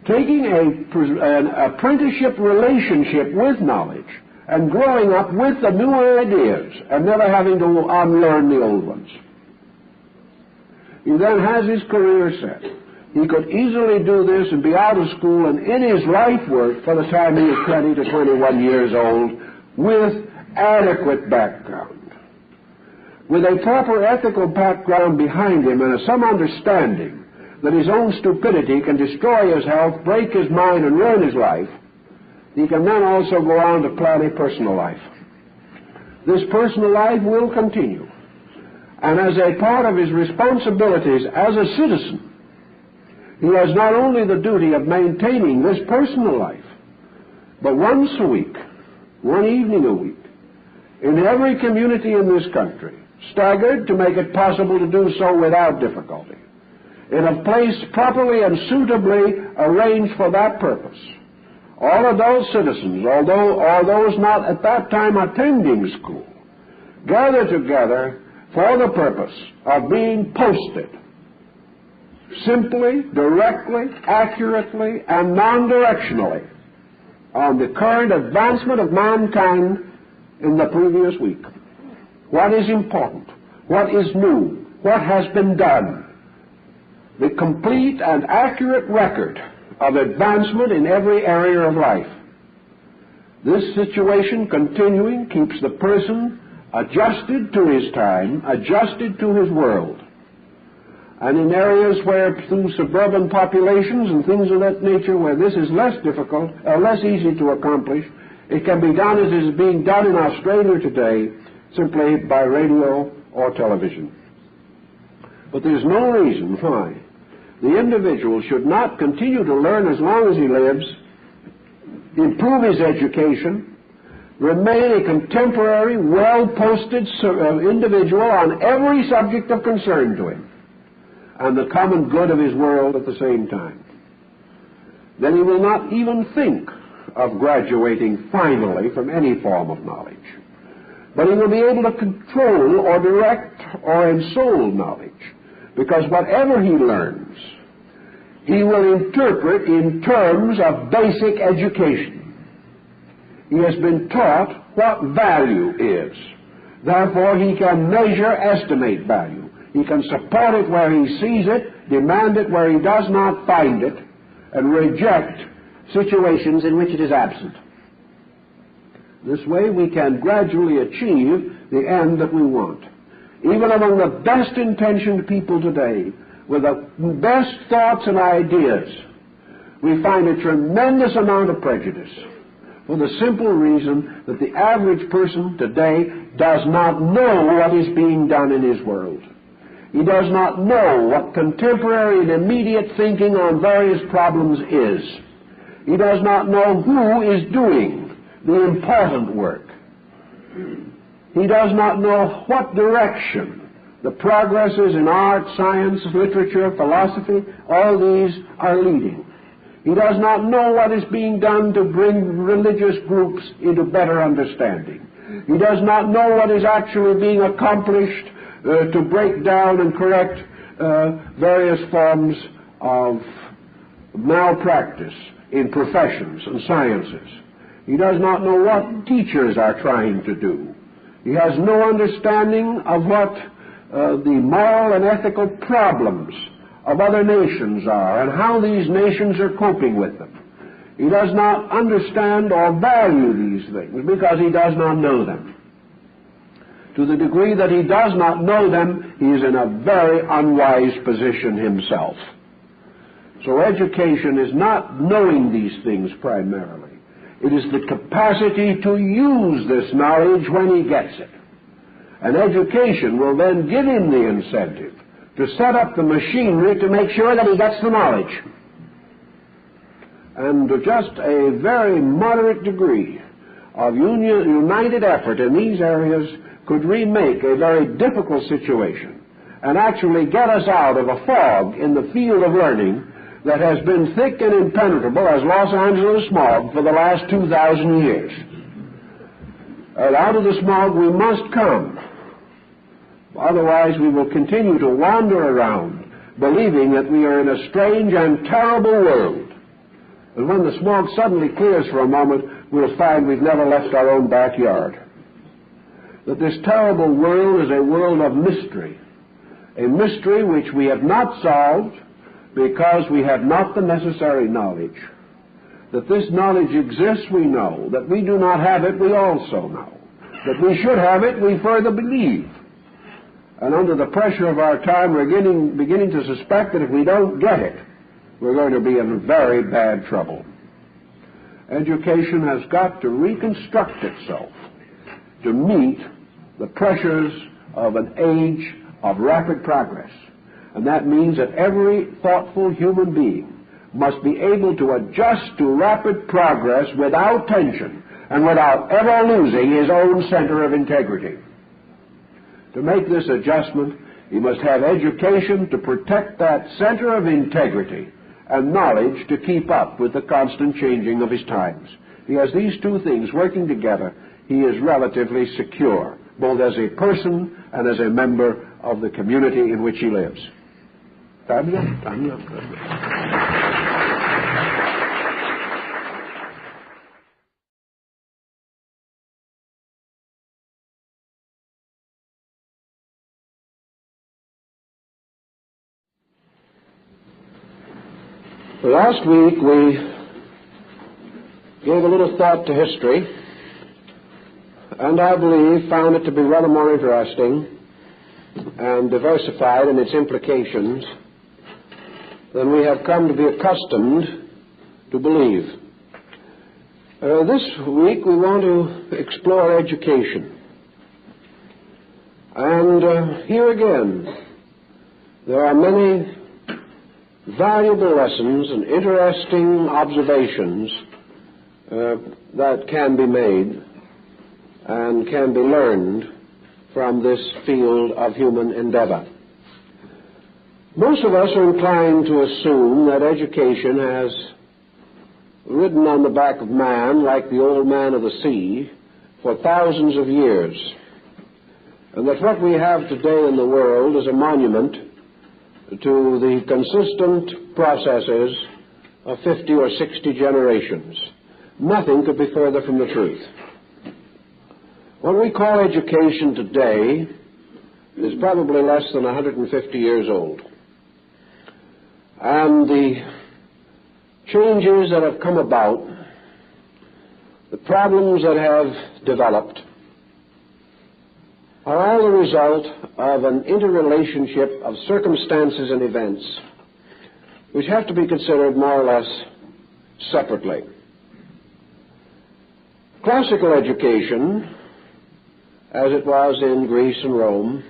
taking an apprenticeship relationship with knowledge and growing up with the new ideas and never having to unlearn the old ones. He then has his career set. He could easily do this and be out of school and in his life work for the time he is 20 to 21 years old with adequate background, with a proper ethical background behind him and some understanding that his own stupidity can destroy his health, break his mind, and ruin his life. He can then also go on to plan a personal life. This personal life will continue. And as a part of his responsibilities as a citizen, he has not only the duty of maintaining this personal life, but once a week, one evening a week, in every community in this country, staggered to make it possible to do so without difficulty, in a place properly and suitably arranged for that purpose, all adult citizens, or those not at that time attending school, gather together for the purpose of being posted simply, directly, accurately, and non-directionally on the current advancement of mankind in the previous week. What is important? What is new? What has been done? The complete and accurate record of advancement in every area of life. This situation continuing keeps the person adjusted to his time, adjusted to his world. And in areas where, through suburban populations and things of that nature, where this is less difficult, less easy to accomplish, it can be done as is being done in Australia today, simply by radio or television. But there's no reason why the individual should not continue to learn as long as he lives, improve his education, remain a contemporary, well-posted individual on every subject of concern to him, and the common good of his world at the same time. Then he will not even think of graduating finally from any form of knowledge. But he will be able to control or direct or ensoul knowledge, because whatever he learns, he will interpret in terms of basic education. He has been taught what value is. Therefore, he can measure, estimate value. He can support it where he sees it, demand it where he does not find it, and reject situations in which it is absent. This way we can gradually achieve the end that we want. Even among the best intentioned people today, with the best thoughts and ideas, we find a tremendous amount of prejudice, for the simple reason that the average person today does not know what is being done in his world. He does not know what contemporary and immediate thinking on various problems is. He does not know who is doing the important work. He does not know what direction the progresses in art, science, literature, philosophy, all these are leading. He does not know what is being done to bring religious groups into better understanding. He does not know what is actually being accomplished to break down and correct various forms of malpractice in professions and sciences. He does not know what teachers are trying to do. He has no understanding of what the moral and ethical problems of other nations are and how these nations are coping with them. He does not understand or value these things because he does not know them. To the degree that he does not know them, he is in a very unwise position himself. So education is not knowing these things primarily. It is the capacity to use this knowledge when he gets it. And education will then give him the incentive to set up the machinery to make sure that he gets the knowledge. And just a very moderate degree of united effort in these areas could remake a very difficult situation and actually get us out of a fog in the field of learning that has been thick and impenetrable as Los Angeles smog for the last 2,000 years. And out of the smog we must come. Otherwise we will continue to wander around believing that we are in a strange and terrible world. And when the smog suddenly clears for a moment, we'll find we've never left our own backyard. That this terrible world is a world of mystery, a mystery which we have not solved because we have not the necessary knowledge. That this knowledge exists, we know. That we do not have it, we also know. That we should have it, we further believe. And under the pressure of our time, we're beginning to suspect that if we don't get it, we're going to be in very bad trouble. Education has got to reconstruct itself to meet the pressures of an age of rapid progress. And that means that every thoughtful human being must be able to adjust to rapid progress without tension and without ever losing his own center of integrity. To make this adjustment, he must have education to protect that center of integrity and knowledge to keep up with the constant changing of his times. He has these two things working together. He is relatively secure, both as a person and as a member of the community in which he lives. Time up. Last week we gave a little thought to history, and I believe found it to be rather more interesting and diversified in its implications than we have come to be accustomed to believe. This week we want to explore education. And here again, there are many valuable lessons and interesting observations that can be made and can be learned from this field of human endeavor. Most of us are inclined to assume that education has ridden on the back of man like the old man of the sea for thousands of years, and that what we have today in the world is a monument to the consistent processes of 50 or 60 generations. Nothing could be further from the truth. What we call education today is probably less than 150 years old. And the changes that have come about, the problems that have developed, are all the result of an interrelationship of circumstances and events which have to be considered more or less separately. Classical education, as it was in Greece and Rome,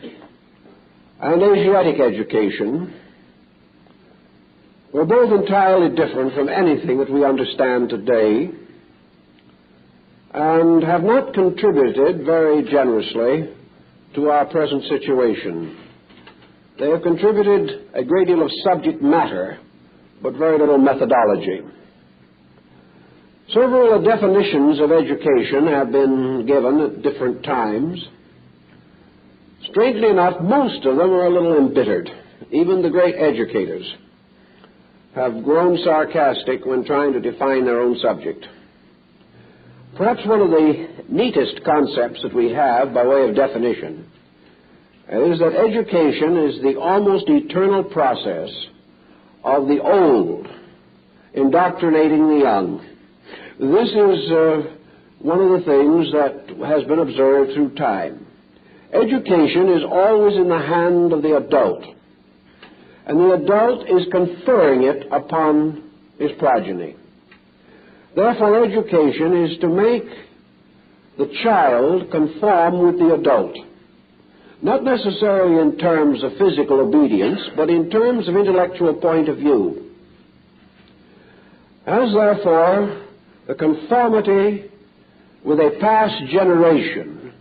and Asiatic education were both entirely different from anything that we understand today, and have not contributed very generously to our present situation. They have contributed a great deal of subject matter, but very little methodology. Several definitions of education have been given at different times. Strangely enough, most of them are a little embittered. Even the great educators have grown sarcastic when trying to define their own subject. Perhaps one of the neatest concepts that we have by way of definition is that education is the almost eternal process of the old indoctrinating the young. This is one of the things that has been observed through time. Education is always in the hand of the adult, and the adult is conferring it upon his progeny. Therefore, education is to make the child conform with the adult, not necessarily in terms of physical obedience, but in terms of intellectual point of view. As, therefore, the conformity with a past generation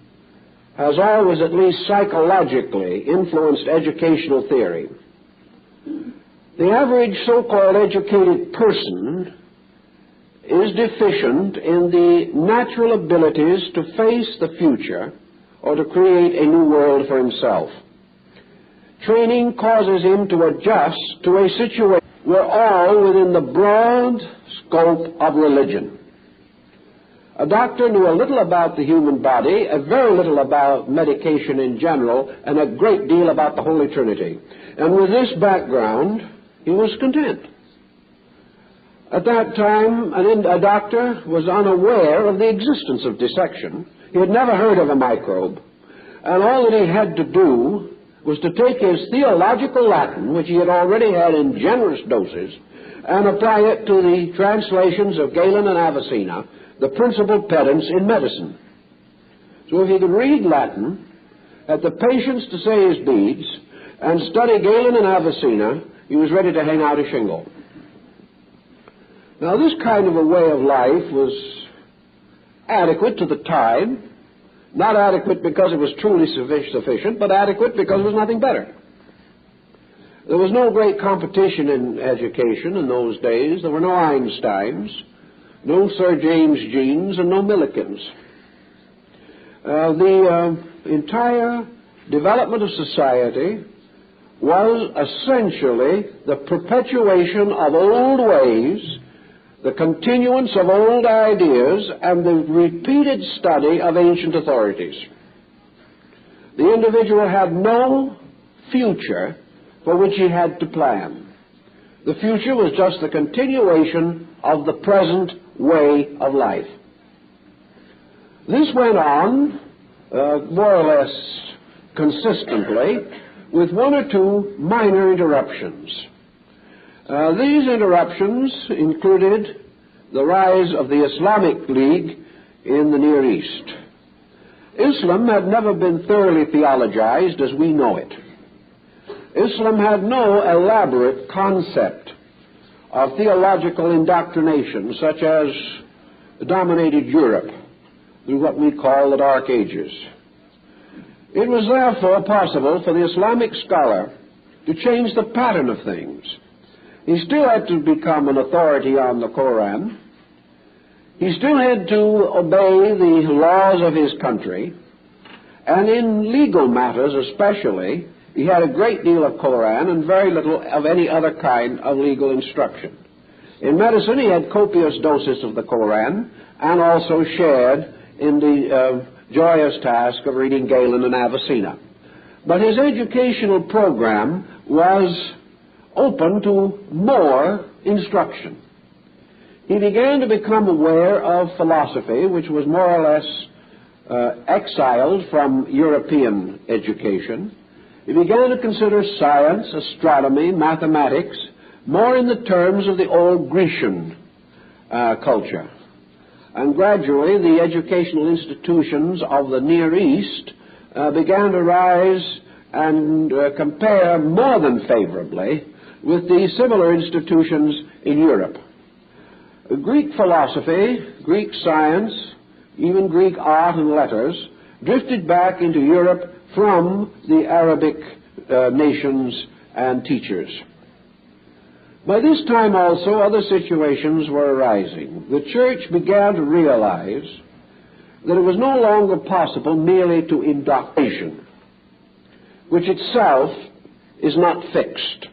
has always, at least psychologically, influenced educational theory, the average so-called educated person is deficient in the natural abilities to face the future or to create a new world for himself. Training causes him to adjust to a situation. We're all within the broad scope of religion. A doctor knew a little about the human body, a very little about medication in general, and a great deal about the Holy Trinity. And with this background, he was content. At that time, a doctor was unaware of the existence of dissection. He had never heard of a microbe. And all that he had to do was to take his theological Latin, which he had already had in generous doses, and apply it to the translations of Galen and Avicenna, the principal pedants in medicine. So if he could read Latin, had the patience to say his beads, and study Galen and Avicenna, he was ready to hang out a shingle. Now, this kind of a way of life was adequate to the time, not adequate because it was truly sufficient, but adequate because there was nothing better. There was no great competition in education in those days. There were no Einsteins, no Sir James Jeans, and no Millikins. The entire development of society was essentially the perpetuation of old ways, the continuance of old ideas, and the repeated study of ancient authorities. The individual had no future for which he had to plan. The future was just the continuation of the present way of life. This went on more or less consistently, with one or two minor interruptions. These interruptions included the rise of the Islamic League in the Near East. Islam had never been thoroughly theologized as we know it. Islam had no elaborate concept of theological indoctrination such as dominated Europe through what we call the Dark Ages. It was therefore possible for the Islamic scholar to change the pattern of things. He still had to become an authority on the Koran. He still had to obey the laws of his country, and in legal matters especially, he had a great deal of Koran and very little of any other kind of legal instruction. In medicine, he had copious doses of the Koran and also shared in the joyous task of reading Galen and Avicenna. But his educational program was open to more instruction. He began to become aware of philosophy, which was more or less exiled from European education. He began to consider science, astronomy, mathematics, more in the terms of the old Grecian culture. And gradually the educational institutions of the Near East began to rise and compare more than favorably with the similar institutions in Europe. Greek philosophy, Greek science, even Greek art and letters drifted back into Europe from the Arabic nations and teachers. By this time also other situations were arising. The church began to realize that it was no longer possible merely to indoctrination, which itself is not fixed.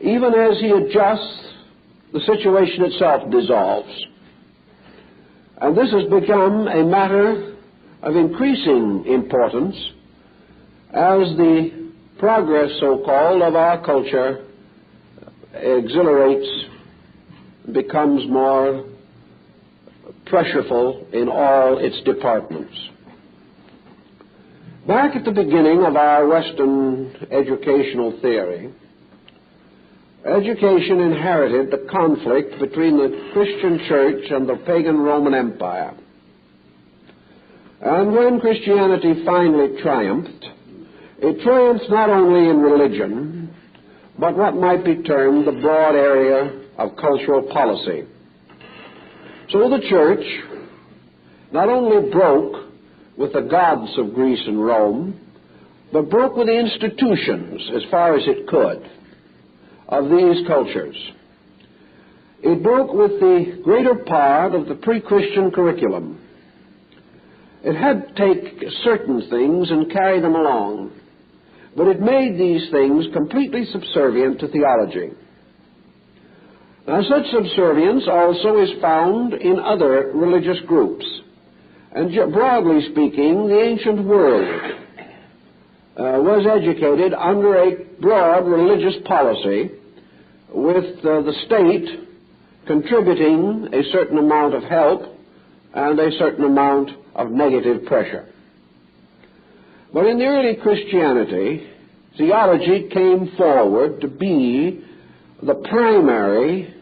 Even as he adjusts, the situation itself dissolves. And this has become a matter of increasing importance as the progress, so-called, of our culture exhilarates, becomes more pressureful in all its departments. Back at the beginning of our Western educational theory, education inherited the conflict between the Christian church and the pagan Roman Empire. And when Christianity finally triumphed, it triumphed not only in religion, but what might be termed the broad area of cultural policy. So the church not only broke with the gods of Greece and Rome, but broke with the institutions as far as it could of these cultures. It broke with the greater part of the pre-Christian curriculum. It had to take certain things and carry them along, but it made these things completely subservient to theology. Now, such subservience also is found in other religious groups. And broadly speaking, the ancient world was educated under a broad religious policy, with the state contributing a certain amount of help and a certain amount of negative pressure. But in the early Christianity, theology came forward to be the primary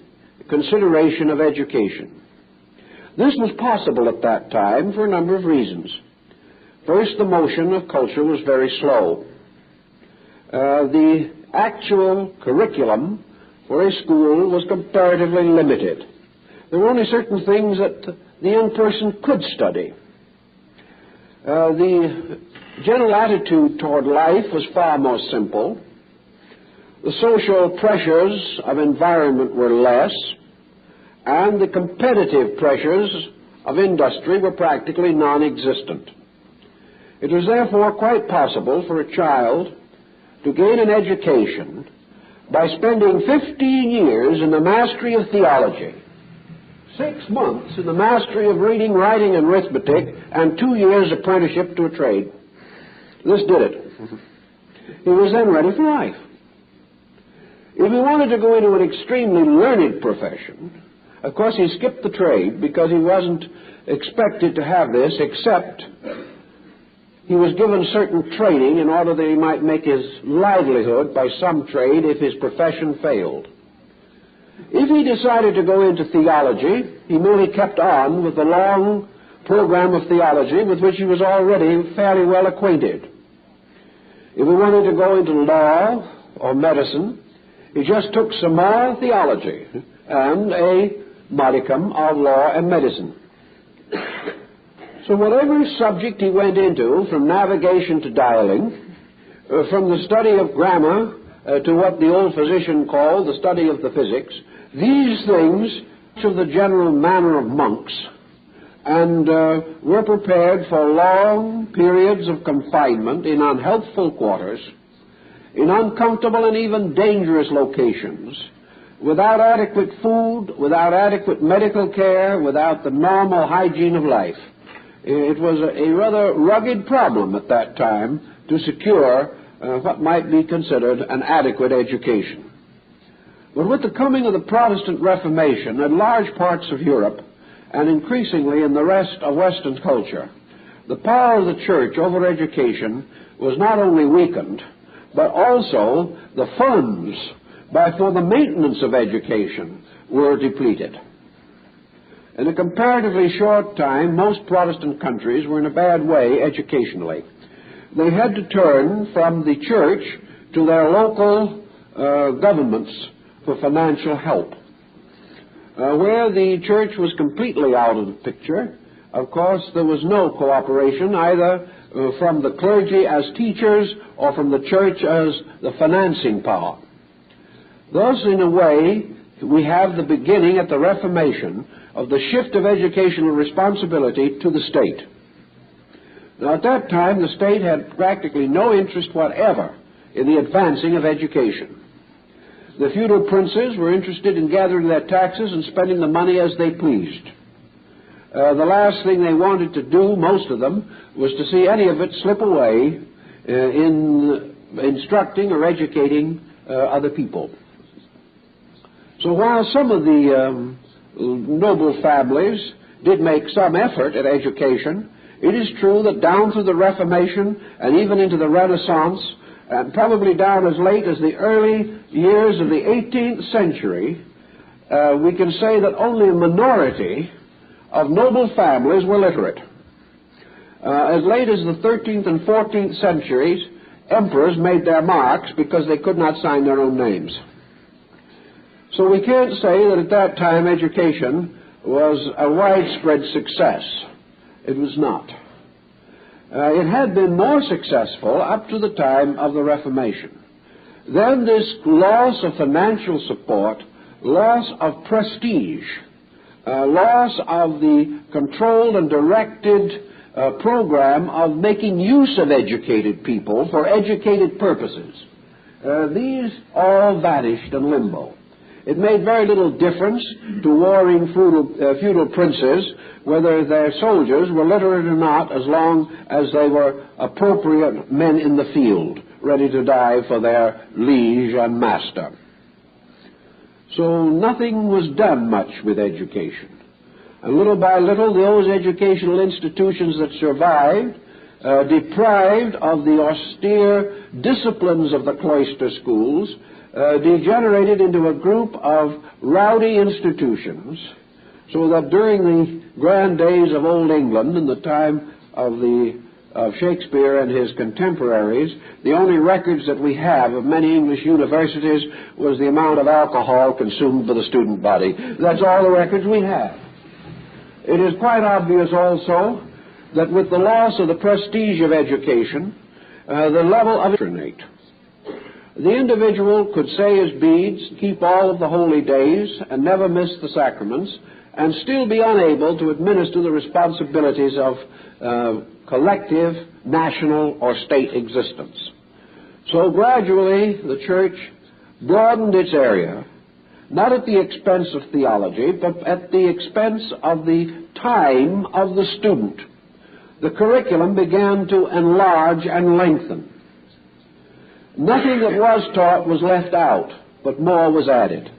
consideration of education. This was possible at that time for a number of reasons. First, the motion of culture was very slow. The actual curriculum for a school was comparatively limited. There were only certain things that the young person could study. The general attitude toward life was far more simple. The social pressures of environment were less, and the competitive pressures of industry were practically non-existent. It was therefore quite possible for a child to gain an education by spending 15 years in the mastery of theology, 6 months in the mastery of reading, writing, and arithmetic, and 2 years apprenticeship to a trade. This did it. He was then ready for life. If he wanted to go into an extremely learned profession, of course he skipped the trade because he wasn't expected to have this, except he was given certain training in order that he might make his livelihood by some trade if his profession failed. If he decided to go into theology, he merely kept on with the long program of theology with which he was already fairly well acquainted. If he wanted to go into law or medicine, he just took some more theology and a modicum of law and medicine. So whatever subject he went into, from navigation to dialing, from the study of grammar to what the old physician called the study of the physics, these things to the general manner of monks, and were prepared for long periods of confinement in unhealthful quarters, in uncomfortable and even dangerous locations, without adequate food, without adequate medical care, without the normal hygiene of life. It was a rather rugged problem at that time to secure what might be considered an adequate education. But with the coming of the Protestant Reformation in large parts of Europe, and increasingly in the rest of Western culture, the power of the church over education was not only weakened, but also the funds for the maintenance of education were depleted. In a comparatively short time, most Protestant countries were in a bad way educationally. They had to turn from the church to their local governments for financial help. Where the church was completely out of the picture, of course, there was no cooperation either from the clergy as teachers or from the church as the financing power. Thus, in a way, we have the beginning at the Reformation of the shift of educational responsibility to the state. Now, at that time, the state had practically no interest whatever in the advancing of education. The feudal princes were interested in gathering their taxes and spending the money as they pleased. The last thing they wanted to do, most of them, was to see any of it slip away in instructing or educating other people. So while some of the noble families did make some effort at education, it is true that down through the Reformation and even into the Renaissance, and probably down as late as the early years of the 18th century, we can say that only a minority of noble families were literate. As late as the 13th and 14th centuries, emperors made their marks because they could not sign their own names. So we can't say that at that time education was a widespread success. It was not. It had been more successful up to the time of the Reformation. Then this loss of financial support, loss of prestige, loss of the controlled and directed program of making use of educated people for educated purposes, these all vanished in limbo. It made very little difference to warring feudal princes whether their soldiers were literate or not, as long as they were appropriate men in the field, ready to die for their liege and master. So nothing was done much with education. And little by little, those educational institutions that survived, deprived of the austere disciplines of the cloister schools, degenerated into a group of rowdy institutions, so that during the grand days of Old England, in the time of Shakespeare and his contemporaries, the only records that we have of many English universities was the amount of alcohol consumed by the student body. That's all the records we have. It is quite obvious also that with the loss of the prestige of education, the level of indoctrinate. The individual could say his beads, keep all of the holy days, and never miss the sacraments, and still be unable to administer the responsibilities of collective, national, or state existence. So gradually the church broadened its area, not at the expense of theology, but at the expense of the time of the student. The curriculum began to enlarge and lengthen. Nothing that was taught was left out, but more was added,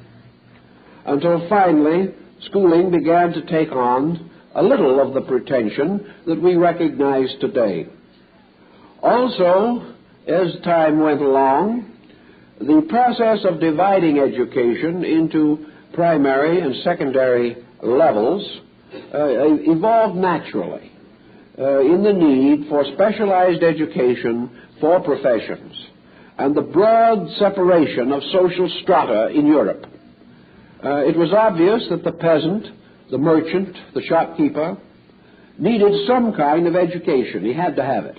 until finally schooling began to take on a little of the pretension that we recognize today. Also, as time went along, the process of dividing education into primary and secondary levels evolved naturally. in the need for specialized education for professions and the broad separation of social strata in Europe. It was obvious that the peasant, the merchant, the shopkeeper needed some kind of education. He had to have it.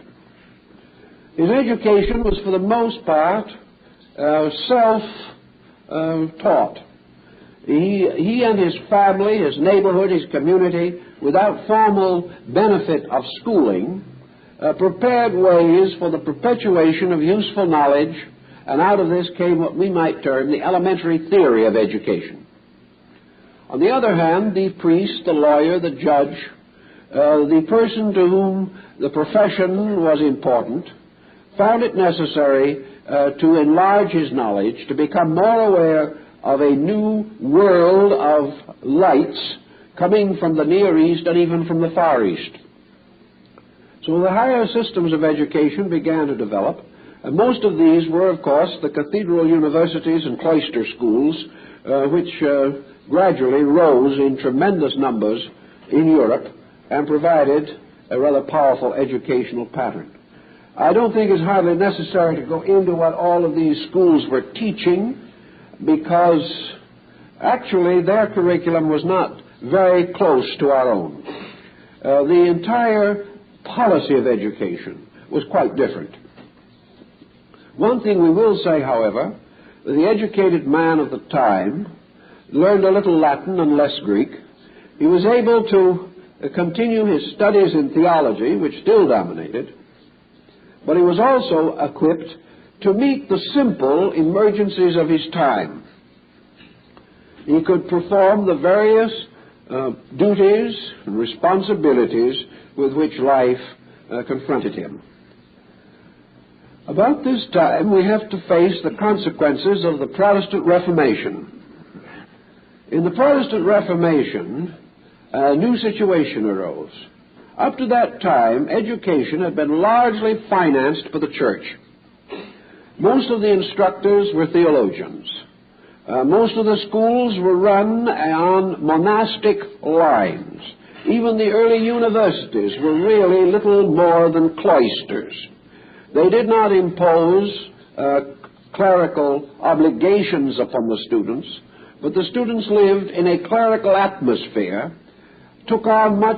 His education was for the most part self-taught. He and his family, his neighborhood, his community, without formal benefit of schooling, prepared ways for the perpetuation of useful knowledge, and out of this came what we might term the elementary theory of education. On the other hand, the priest, the lawyer, the judge, the person to whom the profession was important, found it necessary to enlarge his knowledge, to become more aware of a new world of lights coming from the Near East and even from the Far East. So the higher systems of education began to develop, and most of these were, of course, the cathedral universities and cloister schools, which gradually rose in tremendous numbers in Europe and provided a rather powerful educational pattern. I don't think it's hardly necessary to go into what all of these schools were teaching, because actually their curriculum was not very close to our own. The entire policy of education was quite different. One thing we will say, however, the educated man of the time learned a little Latin and less Greek. He was able to continue his studies in theology, which still dominated, but he was also equipped to meet the simple emergencies of his time. He could perform the various duties and responsibilities with which life confronted him. About this time, we have to face the consequences of the Protestant Reformation. In the Protestant Reformation, a new situation arose. Up to that time, education had been largely financed by the church. Most of the instructors were theologians. Most of the schools were run on monastic lines. Even the early universities were really little more than cloisters. They did not impose clerical obligations upon the students, but the students lived in a clerical atmosphere, took on much